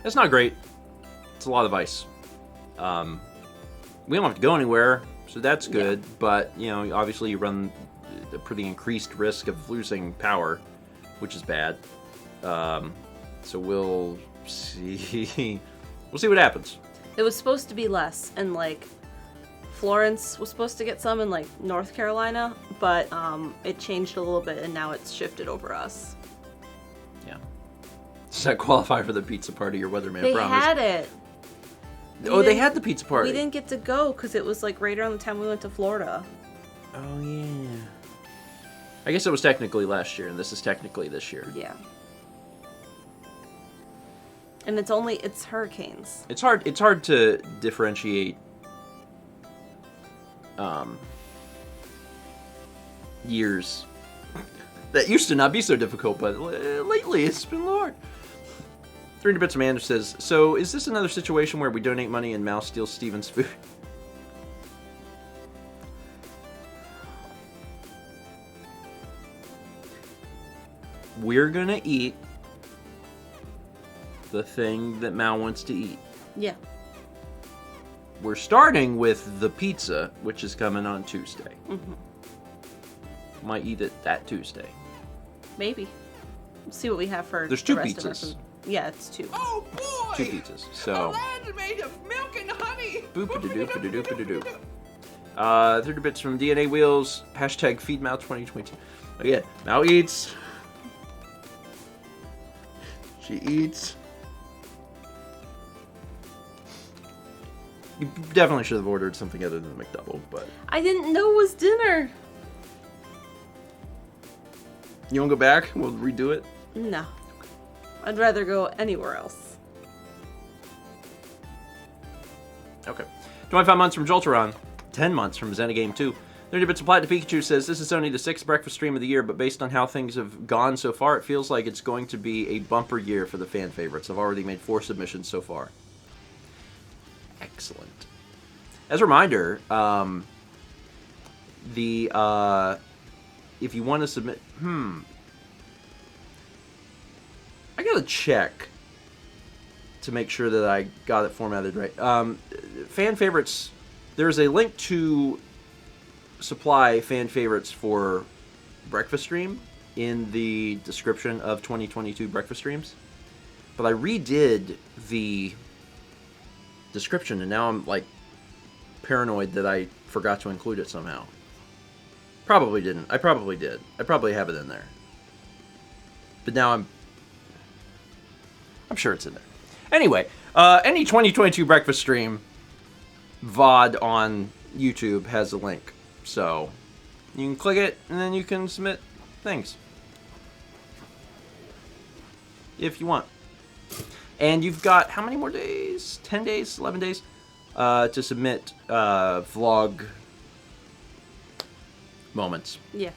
That's not great. It's a lot of ice. We don't have to go anywhere, so that's good. Yeah. But obviously you run a pretty increased risk of losing power, which is bad. So we'll see. We'll see what happens. It was supposed to be less, and like Florence was supposed to get some in like North Carolina, but it changed a little bit, and now it's shifted over us. Yeah. Does that qualify for the pizza party your weatherman they promised? Had it. They had the pizza party. We didn't get to go because it was like right around the time we went to Florida. Oh yeah. I guess it was technically last year, and this is technically this year. Yeah. And it's hurricanes. It's hard to differentiate years. That used to not be so difficult, but lately it's been hard. 300 Bits Amanda says, so is this another situation where we donate money and Mouse steals Steven's food? We're gonna eat the thing that Mal wants to eat. Yeah. We're starting with the pizza, which is coming on Tuesday. Mm-hmm. Might eat it that Tuesday. Maybe. We'll see what we have for There's the two rest pizzas. of our food. Yeah, it's two. Oh boy! 2 pizzas. A So. land made of milk and honey. Boop-a-da-doop-a-da-doop-a-da-doop. 30 bits from DNA Wheels. Hashtag FeedMao2022. Oh yeah, Mal eats. She eats. You definitely should have ordered something other than the McDouble, but... I didn't know it was dinner. You want to go back? We'll redo it? No. I'd rather go anywhere else. Okay. 25 months from Jolteron. 10 months from Xenagame 2. 30 Bits Applied to Pikachu says, this is only the 6th breakfast stream of the year, but based on how things have gone so far, it feels like it's going to be a bumper year for the fan favorites. I've already made 4 submissions so far. Excellent. As a reminder, the if you want to submit, I gotta check to make sure that I got it formatted right. Fan favorites. There's a link to supply fan favorites for breakfast stream in the description of 2022 breakfast streams, but I redid the description and now I'm like paranoid that I forgot to include it somehow. Probably didn't. I probably did. I probably have it in there, but now I'm sure it's in there. Anyway, any 2022 breakfast stream VOD on YouTube has a link, so you can click it and then you can submit things if you want. And you've got how many more days? 10 days? 11 days? To submit vlog moments. Yeah.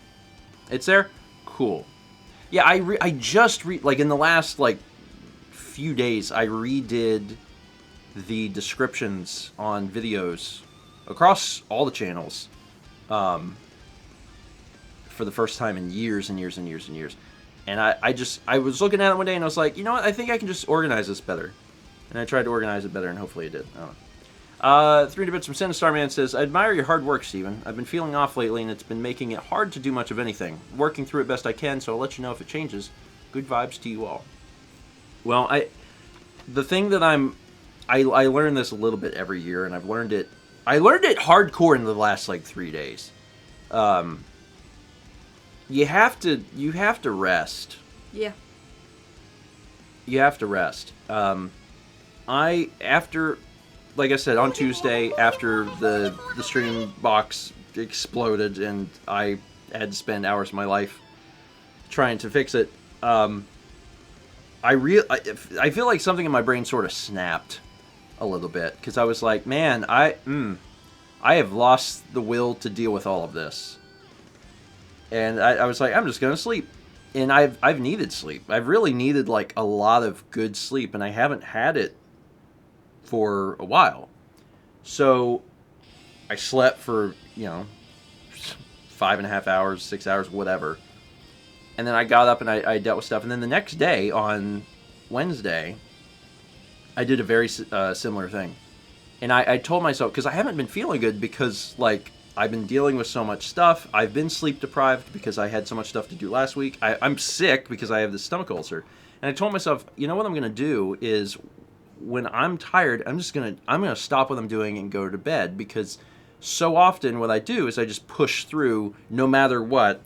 It's there? Cool. Yeah, I just like in the last like few days I redid the descriptions on videos across all the channels for the first time in years and years and years and years. And I was looking at it one day and I was like, you know what, I think I can just organize this better. And I tried to organize it better and hopefully it did. I don't know. 300 Bits from Sinistar Man says, I admire your hard work, Steven. I've been feeling off lately and it's been making it hard to do much of anything. Working through it best I can, so I'll let you know if it changes. Good vibes to you all. Well, the thing that I learn this a little bit every year, and I learned it hardcore in the last like 3 days. You have to rest. Yeah. You have to rest. Like I said, on Tuesday, after the stream box exploded and I had to spend hours of my life trying to fix it, I feel like something in my brain sort of snapped a little bit, because I was like, man, I have lost the will to deal with all of this. And I was like, I'm just going to sleep. And I've needed sleep. I've really needed like a lot of good sleep, and I haven't had it for a while. So I slept for, 5.5 hours, 6 hours, whatever. And then I got up and I dealt with stuff. And then the next day, on Wednesday, I did a very similar thing. And I told myself, because I haven't been feeling good because, like, I've been dealing with so much stuff. I've been sleep deprived because I had so much stuff to do last week. I'm sick because I have this stomach ulcer. And I told myself, you know what I'm going to do is, when I'm tired, I'm going to stop what I'm doing and go to bed, because so often what I do is I just push through no matter what,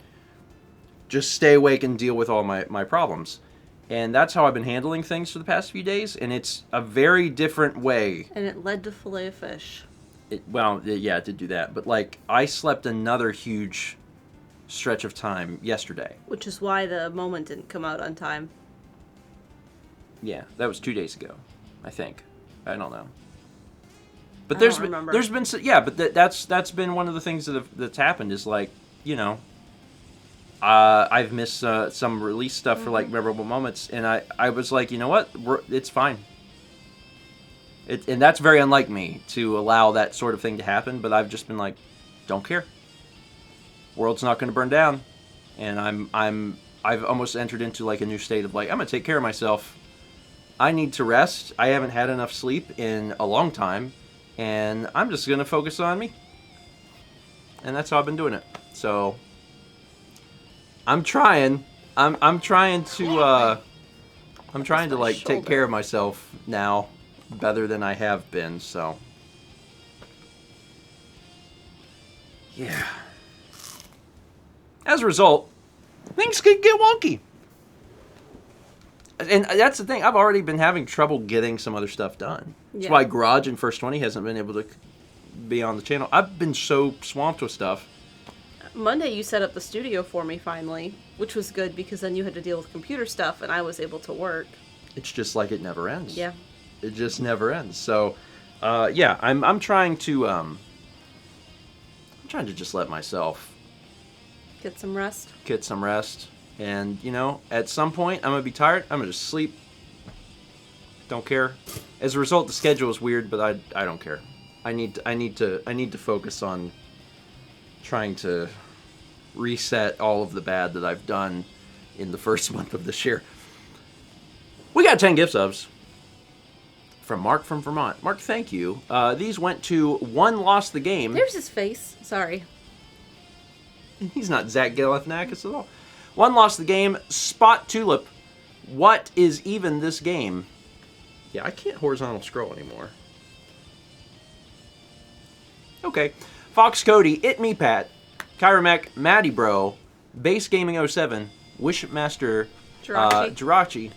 just stay awake and deal with all my problems. And that's how I've been handling things for the past few days, and it's a very different way. And it led to Filet-O-Fish. Yeah, it did do that. But, like, I slept another huge stretch of time yesterday. Which is why the moment didn't come out on time. Yeah, that was 2 days ago, I think. I don't know. But I don't remember. There's been but that's been one of the things that's happened, is like, I've missed some release stuff for like memorable moments, and I was like, you know what, it's fine. And that's very unlike me to allow that sort of thing to happen, but I've just been like, don't care. World's not going to burn down, and I've almost entered into like a new state of like, I'm going to take care of myself. I need to rest. I haven't had enough sleep in a long time, and I'm just going to focus on me. And that's how I've been doing it. So I'm trying to like take care of myself now better than I have been. So yeah. As a result, things could get wonky. And that's the thing. I've already been having trouble getting some other stuff done. That's why Garage and First 20 hasn't been able to be on the channel. I've been so swamped with stuff. Monday you set up the studio for me finally, which was good because then you had to deal with computer stuff and I was able to work. It's just like it never ends. Yeah. It just never ends. So, yeah, I'm trying to just let myself get some rest. And, at some point I'm going to be tired. I'm going to just sleep. Don't care. As a result, the schedule is weird, but I don't care. I need to focus on trying to reset all of the bad that I've done in the first month of this year. We got 10 gift subs from Mark from Vermont. Mark, thank you. These went to One Lost the Game. There's his face. Sorry. He's not Zach Galifianakis at all. One Lost the Game. Spot Tulip. What is even this game? Yeah, I can't horizontal scroll anymore. Okay. Fox Cody, It Me Pat, Kyromech, Matty Bro, Base Gaming 07, Wishmaster Jirachi,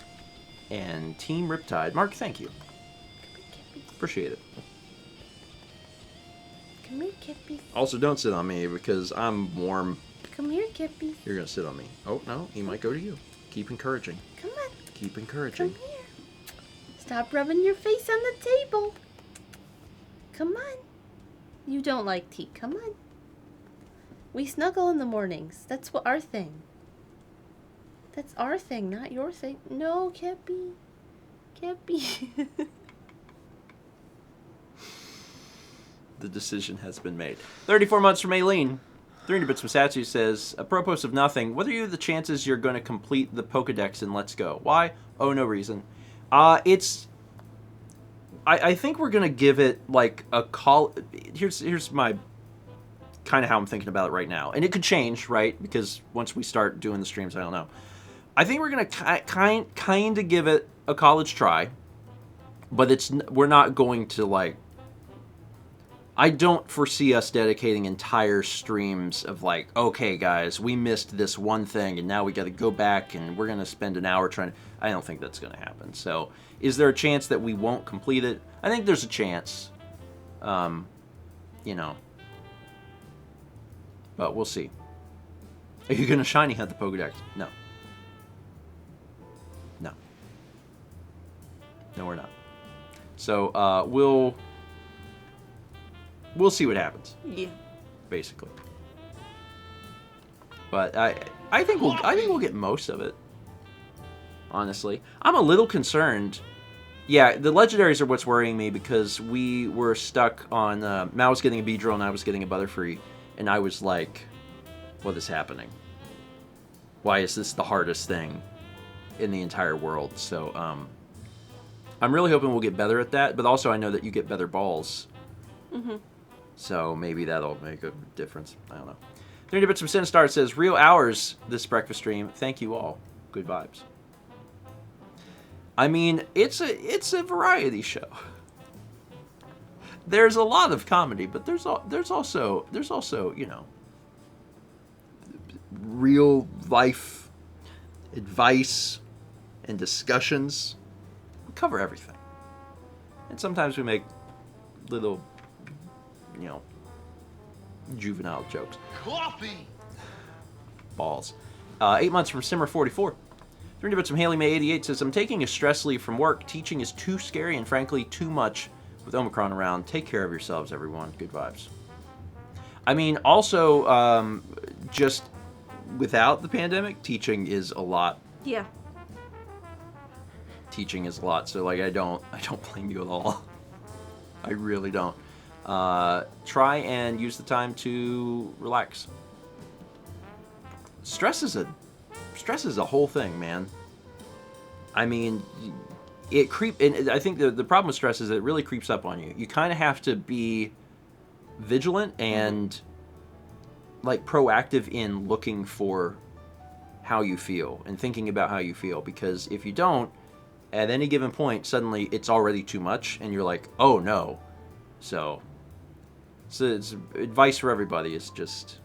and Team Riptide. Mark, thank you. Appreciate it. Come here, Kippy. Also, don't sit on me because I'm warm. Come here, Kippy. You're going to sit on me. Oh, no, he might go to you. Keep encouraging. Come on. Keep encouraging. Come here. Stop rubbing your face on the table. Come on. You don't like tea. Come on. We snuggle in the mornings. That's what our thing. That's our thing, not your thing. No, Kippy. Kippy. The decision has been made. 34 months from Aileen. 300 bits from Satsu says, apropos of nothing, what are you the chances you're going to complete the Pokedex in Let's Go? Why? Oh, no reason. I think we're going to give it like a call. Here's my kind of how I'm thinking about it right now. And it could change, right? Because once we start doing the streams, I don't know. I think we're going to kind of give it a college try. But we're not going to like, I don't foresee us dedicating entire streams of like, okay, guys, we missed this one thing, and now we got to go back, and we're going to spend an hour trying to... I don't think that's going to happen. So, is there a chance that we won't complete it? I think there's a chance. You know. But we'll see. Are you going to shiny hunt the Pokedex? No. No. No, we're not. So, we'll see what happens. Yeah. Basically. But I think we'll get most of it. Honestly, I'm a little concerned. Yeah, the legendaries are what's worrying me because we were stuck on Mal was getting a Beedrill and I was getting a Butterfree, and I was like, what is happening? Why is this the hardest thing in the entire world? So I'm really hoping we'll get better at that, but also I know that you get better balls. Mm-hmm. So maybe that'll make a difference. I don't know. 300 bits from Sinistar says, real hours this breakfast stream. Thank you all. Good vibes. I mean, it's a variety show. There's a lot of comedy, but there's also, you know, real life advice and discussions. We cover everything. And sometimes we make little, you know, juvenile jokes. Coffee! Balls. 8 months from Simmer44. 300 bits from Haley May 88 says, I'm taking a stress leave from work. Teaching is too scary and frankly too much with Omicron around. Take care of yourselves, everyone. Good vibes. I mean, also, just without the pandemic, teaching is a lot. Yeah. Teaching is a lot. So like I don't blame you at all. I really don't. Try and use the time to relax. Stress is a whole thing, man. I mean, and I think the problem with stress is that it really creeps up on you. You kind of have to be vigilant and like proactive in looking for how you feel and thinking about how you feel, because if you don't, at any given point, suddenly it's already too much and you're like, oh no. So it's advice for everybody is just,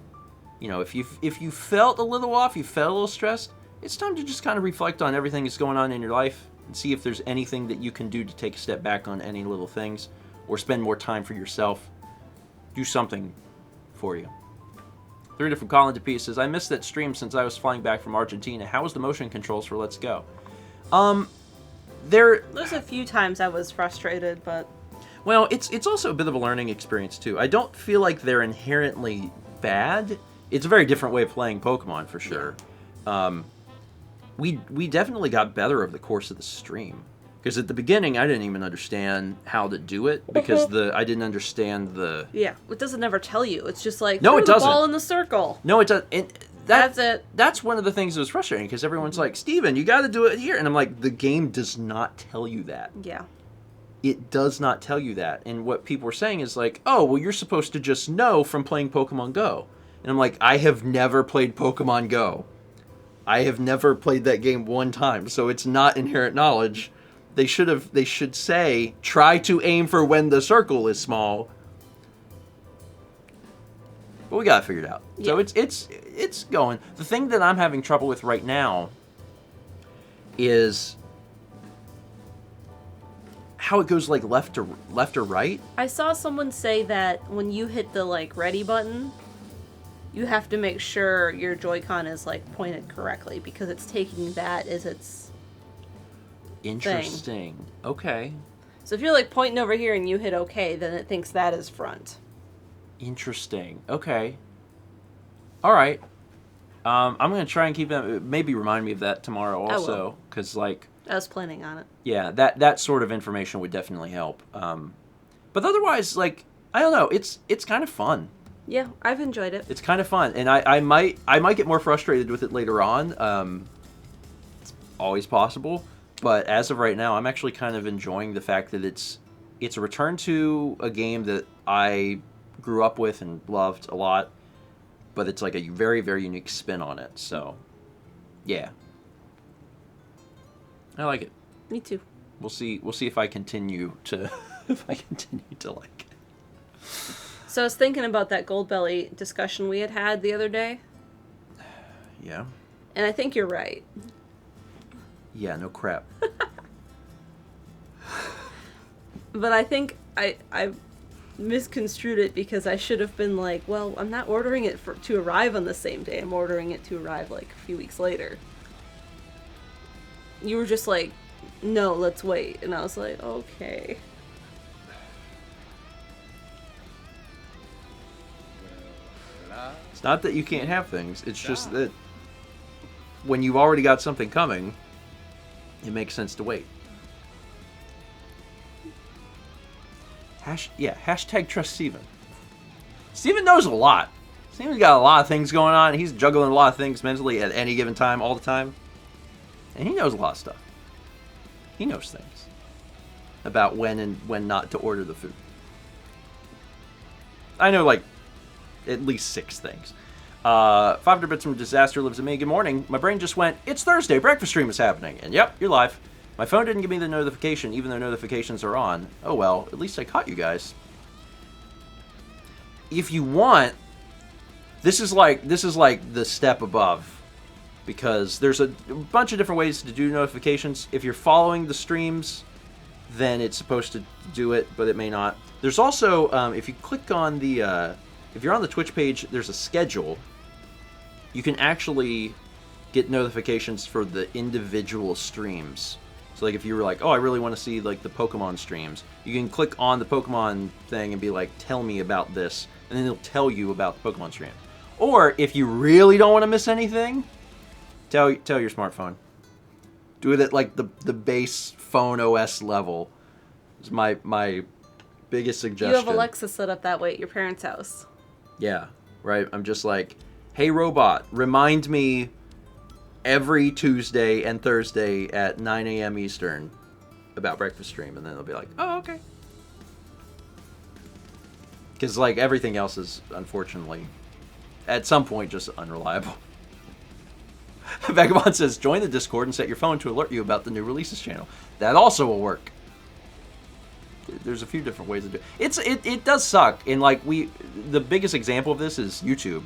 you know, if you felt a little off, you felt a little stressed, it's time to just kind of reflect on everything that's going on in your life and see if there's anything that you can do to take a step back on any little things or spend more time for yourself. Do something for you. 3 different Colin DePease says, I missed that stream since I was flying back from Argentina. How was the motion controls for Let's Go? There's a few times I was frustrated, but... Well, it's also a bit of a learning experience, too. I don't feel like they're inherently bad. It's a very different way of playing Pokemon, for sure. Yeah. We definitely got better over the course of the stream. Because at the beginning, I didn't even understand how to do it because I didn't understand the... Yeah, it doesn't ever tell you. It's just like, No, throw it the doesn't. ball in the circle. No, it doesn't. That's it. That's one of the things that was frustrating because everyone's like, Steven, you got to do it here. And I'm like, the game does not tell you that. Yeah. It does not tell you that. And what people were saying is like, oh, well, you're supposed to just know from playing Pokemon Go. And I'm like, I have never played Pokemon Go. I have never played that game one time. So it's not inherent knowledge. They should say, try to aim for when the circle is small. But we got it figured out. Yeah. So it's going. The thing that I'm having trouble with right now is how it goes like left or right. I saw someone say that when you hit the like ready button, you have to make sure your Joy-Con is like pointed correctly because it's taking that as its Interesting. thing. Okay. So if you're like pointing over here and you hit OK, then it thinks that is front. Interesting. Okay. All right. I'm gonna try and keep that. Maybe remind me of that tomorrow also, because like I was planning on it. yeah, that sort of information would definitely help. But otherwise, like I don't know, it's kind of fun. Yeah, I've enjoyed it. It's kind of fun, and I might get more frustrated with it later on. It's always possible, but as of right now, I'm actually kind of enjoying the fact that it's a return to a game that I grew up with and loved a lot, but it's like a very, very unique spin on it. So, yeah, I like it. Me too. We'll see if I continue to like it. So I was thinking about that Goldbelly discussion we had the other day, Yeah. and I think you're right. Yeah, no crap. But I think I misconstrued it because I should have been like, well, I'm not ordering it to arrive on the same day. I'm ordering it to arrive like a few weeks later. You were just like, no, let's wait. And I was like, okay. It's not that you can't have things. It's just that when you've already got something coming, it makes sense to wait. Hashtag trust Steven. Steven knows a lot. Steven's got a lot of things going on. He's juggling a lot of things mentally at any given time, all the time. And he knows a lot of stuff. He knows things about when and when not to order the food. I know, like, at least 6 things. 500 Bits from Disaster lives in me. Good morning. My brain just went, it's Thursday, breakfast stream is happening. And yep, you're live. My phone didn't give me the notification, even though notifications are on. Oh well, at least I caught you guys. If you want, this is like the step above. Because there's a bunch of different ways to do notifications. If you're following the streams, then it's supposed to do it, but it may not. There's also, if you click on the, if you're on the Twitch page, there's a schedule. You can actually get notifications for the individual streams. So like if you were like, oh, I really want to see like the Pokemon streams, you can click on the Pokemon thing and be like, tell me about this, and then it'll tell you about the Pokemon stream. Or if you really don't want to miss anything, tell your smartphone. Do it at like the base phone OS level. Is my biggest suggestion. You have Alexa set up that way at your parents' house. Yeah, right. I'm just like, hey robot, remind me every Tuesday and Thursday at 9 a.m. Eastern about breakfast stream, and then they'll be like, oh, okay. Because like everything else is unfortunately at some point just unreliable. Vagabond says, join the Discord and set your phone to alert you about the new releases channel. That also will work. There's a few different ways to do it. It does suck. And like the biggest example of this is YouTube,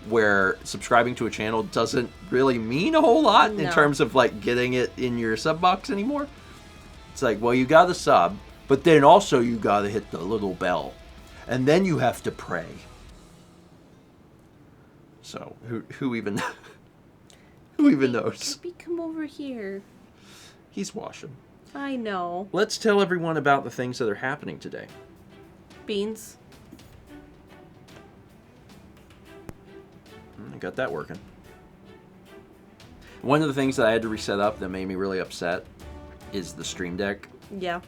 where subscribing to a channel doesn't really mean a whole lot in terms of like getting it in your sub box anymore. It's like, well, you got the sub, but then also you got to hit the little bell, and then you have to pray. So who even who even knows? Baby, come over here. He's washing. I know. Let's tell everyone about the things that are happening today. Beans. I got that working. One of the things that I had to reset up that made me really upset is the Stream Deck. Yeah.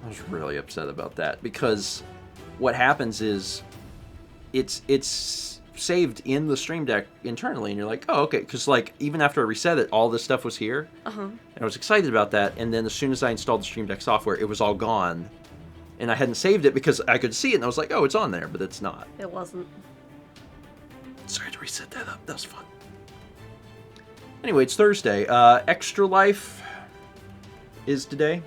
I was really upset about that because what happens is it's saved in the Stream Deck internally, and you're like, oh, okay, because like even after I reset it, all this stuff was here, and I was excited about that. And then as soon as I installed the Stream Deck software, it was all gone, and I hadn't saved it because I could see it, and I was like, oh, it's on there, but it's not. It wasn't. Sorry to reset that up. That was fun. Anyway, it's Thursday. Extra Life is today.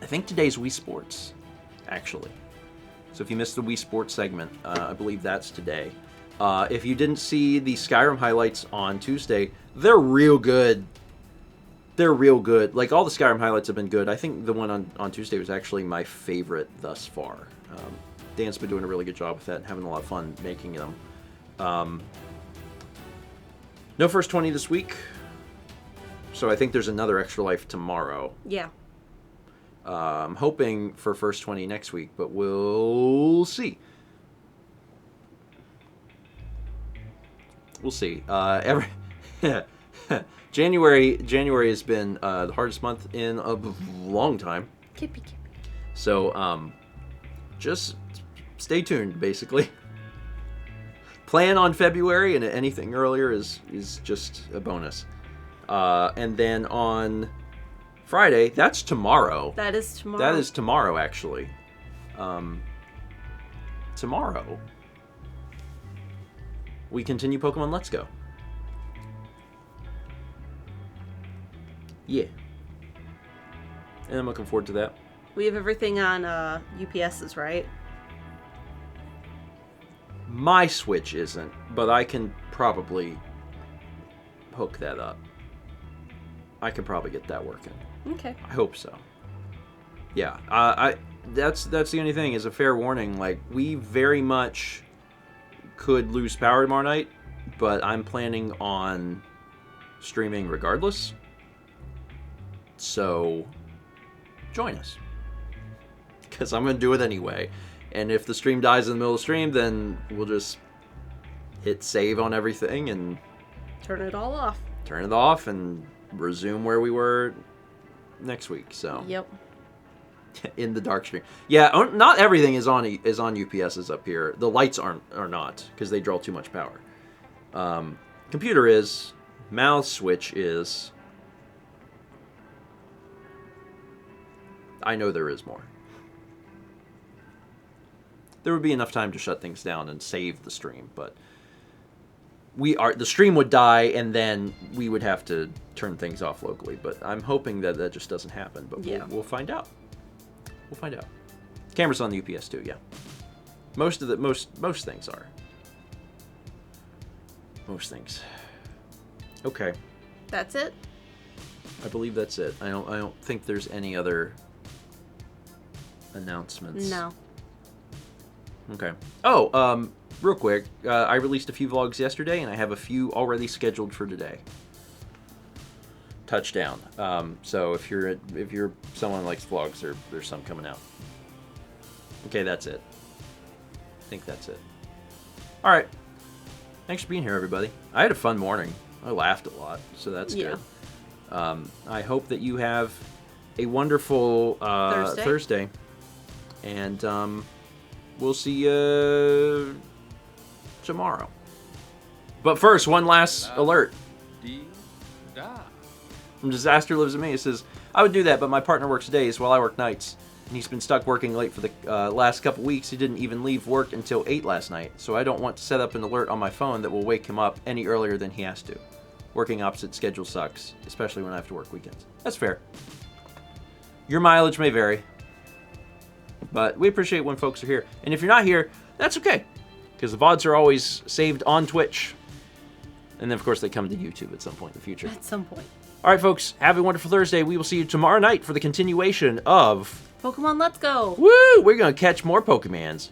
I think today's Wii Sports, actually. So if you missed the Wii Sports segment, I believe that's today. If you didn't see the Skyrim highlights on Tuesday, they're real good. They're real good. Like, all the Skyrim highlights have been good. I think the one on Tuesday was actually my favorite thus far. Dan's been doing a really good job with that and having a lot of fun making them. No first 20 this week. So I think there's another Extra Life tomorrow. Yeah. I'm hoping for first 20 next week, but we'll see. We'll see. January has been the hardest month in a long time. Kippy. So just stay tuned, basically. Plan on February, and anything earlier is just a bonus. And then on Friday, that's tomorrow. That is tomorrow. That is tomorrow, actually. Tomorrow, we continue Pokemon Let's Go. Yeah. And I'm looking forward to that. We have everything on UPSs, right? My Switch isn't, but I can probably hook that up. I can probably get that working. Okay. I hope so. Yeah, that's the only thing, is a fair warning. Like, we very much could lose power tomorrow night, but I'm planning on streaming regardless. So, join us. Because I'm going to do it anyway. And if the stream dies in the middle of the stream, then we'll just hit save on everything and Turn it all off. Turn it off and resume where we were next week. So Yep. In the dark stream. Yeah, not everything is on UPSs up here. The lights are not, because they draw too much power. Computer is. Mouse switch is. I know there is more. There would be enough time to shut things down and save the stream, but the stream would die, and then we would have to turn things off locally. But I'm hoping that just doesn't happen. But yeah. we'll find out. We'll find out. Camera's on the UPS too, yeah. Most things are. Most things. Okay. That's it? I believe that's it. I don't think there's any other announcements. No. Okay. Oh, real quick, I released a few vlogs yesterday, and I have a few already scheduled for today. Touchdown. So if you're someone who likes vlogs, there's some coming out. Okay, that's it. I think that's it. All right. Thanks for being here, everybody. I had a fun morning. I laughed a lot, so that's good. I hope that you have a wonderful Thursday. And we'll see you tomorrow. But first, one last alert. From Disaster Lives with Me, it says, I would do that, but my partner works days while I work nights. And he's been stuck working late for the last couple weeks. He didn't even leave work until 8 last night. So I don't want to set up an alert on my phone that will wake him up any earlier than he has to. Working opposite schedule sucks, especially when I have to work weekends. That's fair. Your mileage may vary. But we appreciate when folks are here. And if you're not here, that's okay. Because the VODs are always saved on Twitch. And then, of course, they come to YouTube at some point in the future. At some point. All right, folks. Have a wonderful Thursday. We will see you tomorrow night for the continuation of Pokemon Let's Go. Woo! We're going to catch more Pokemans.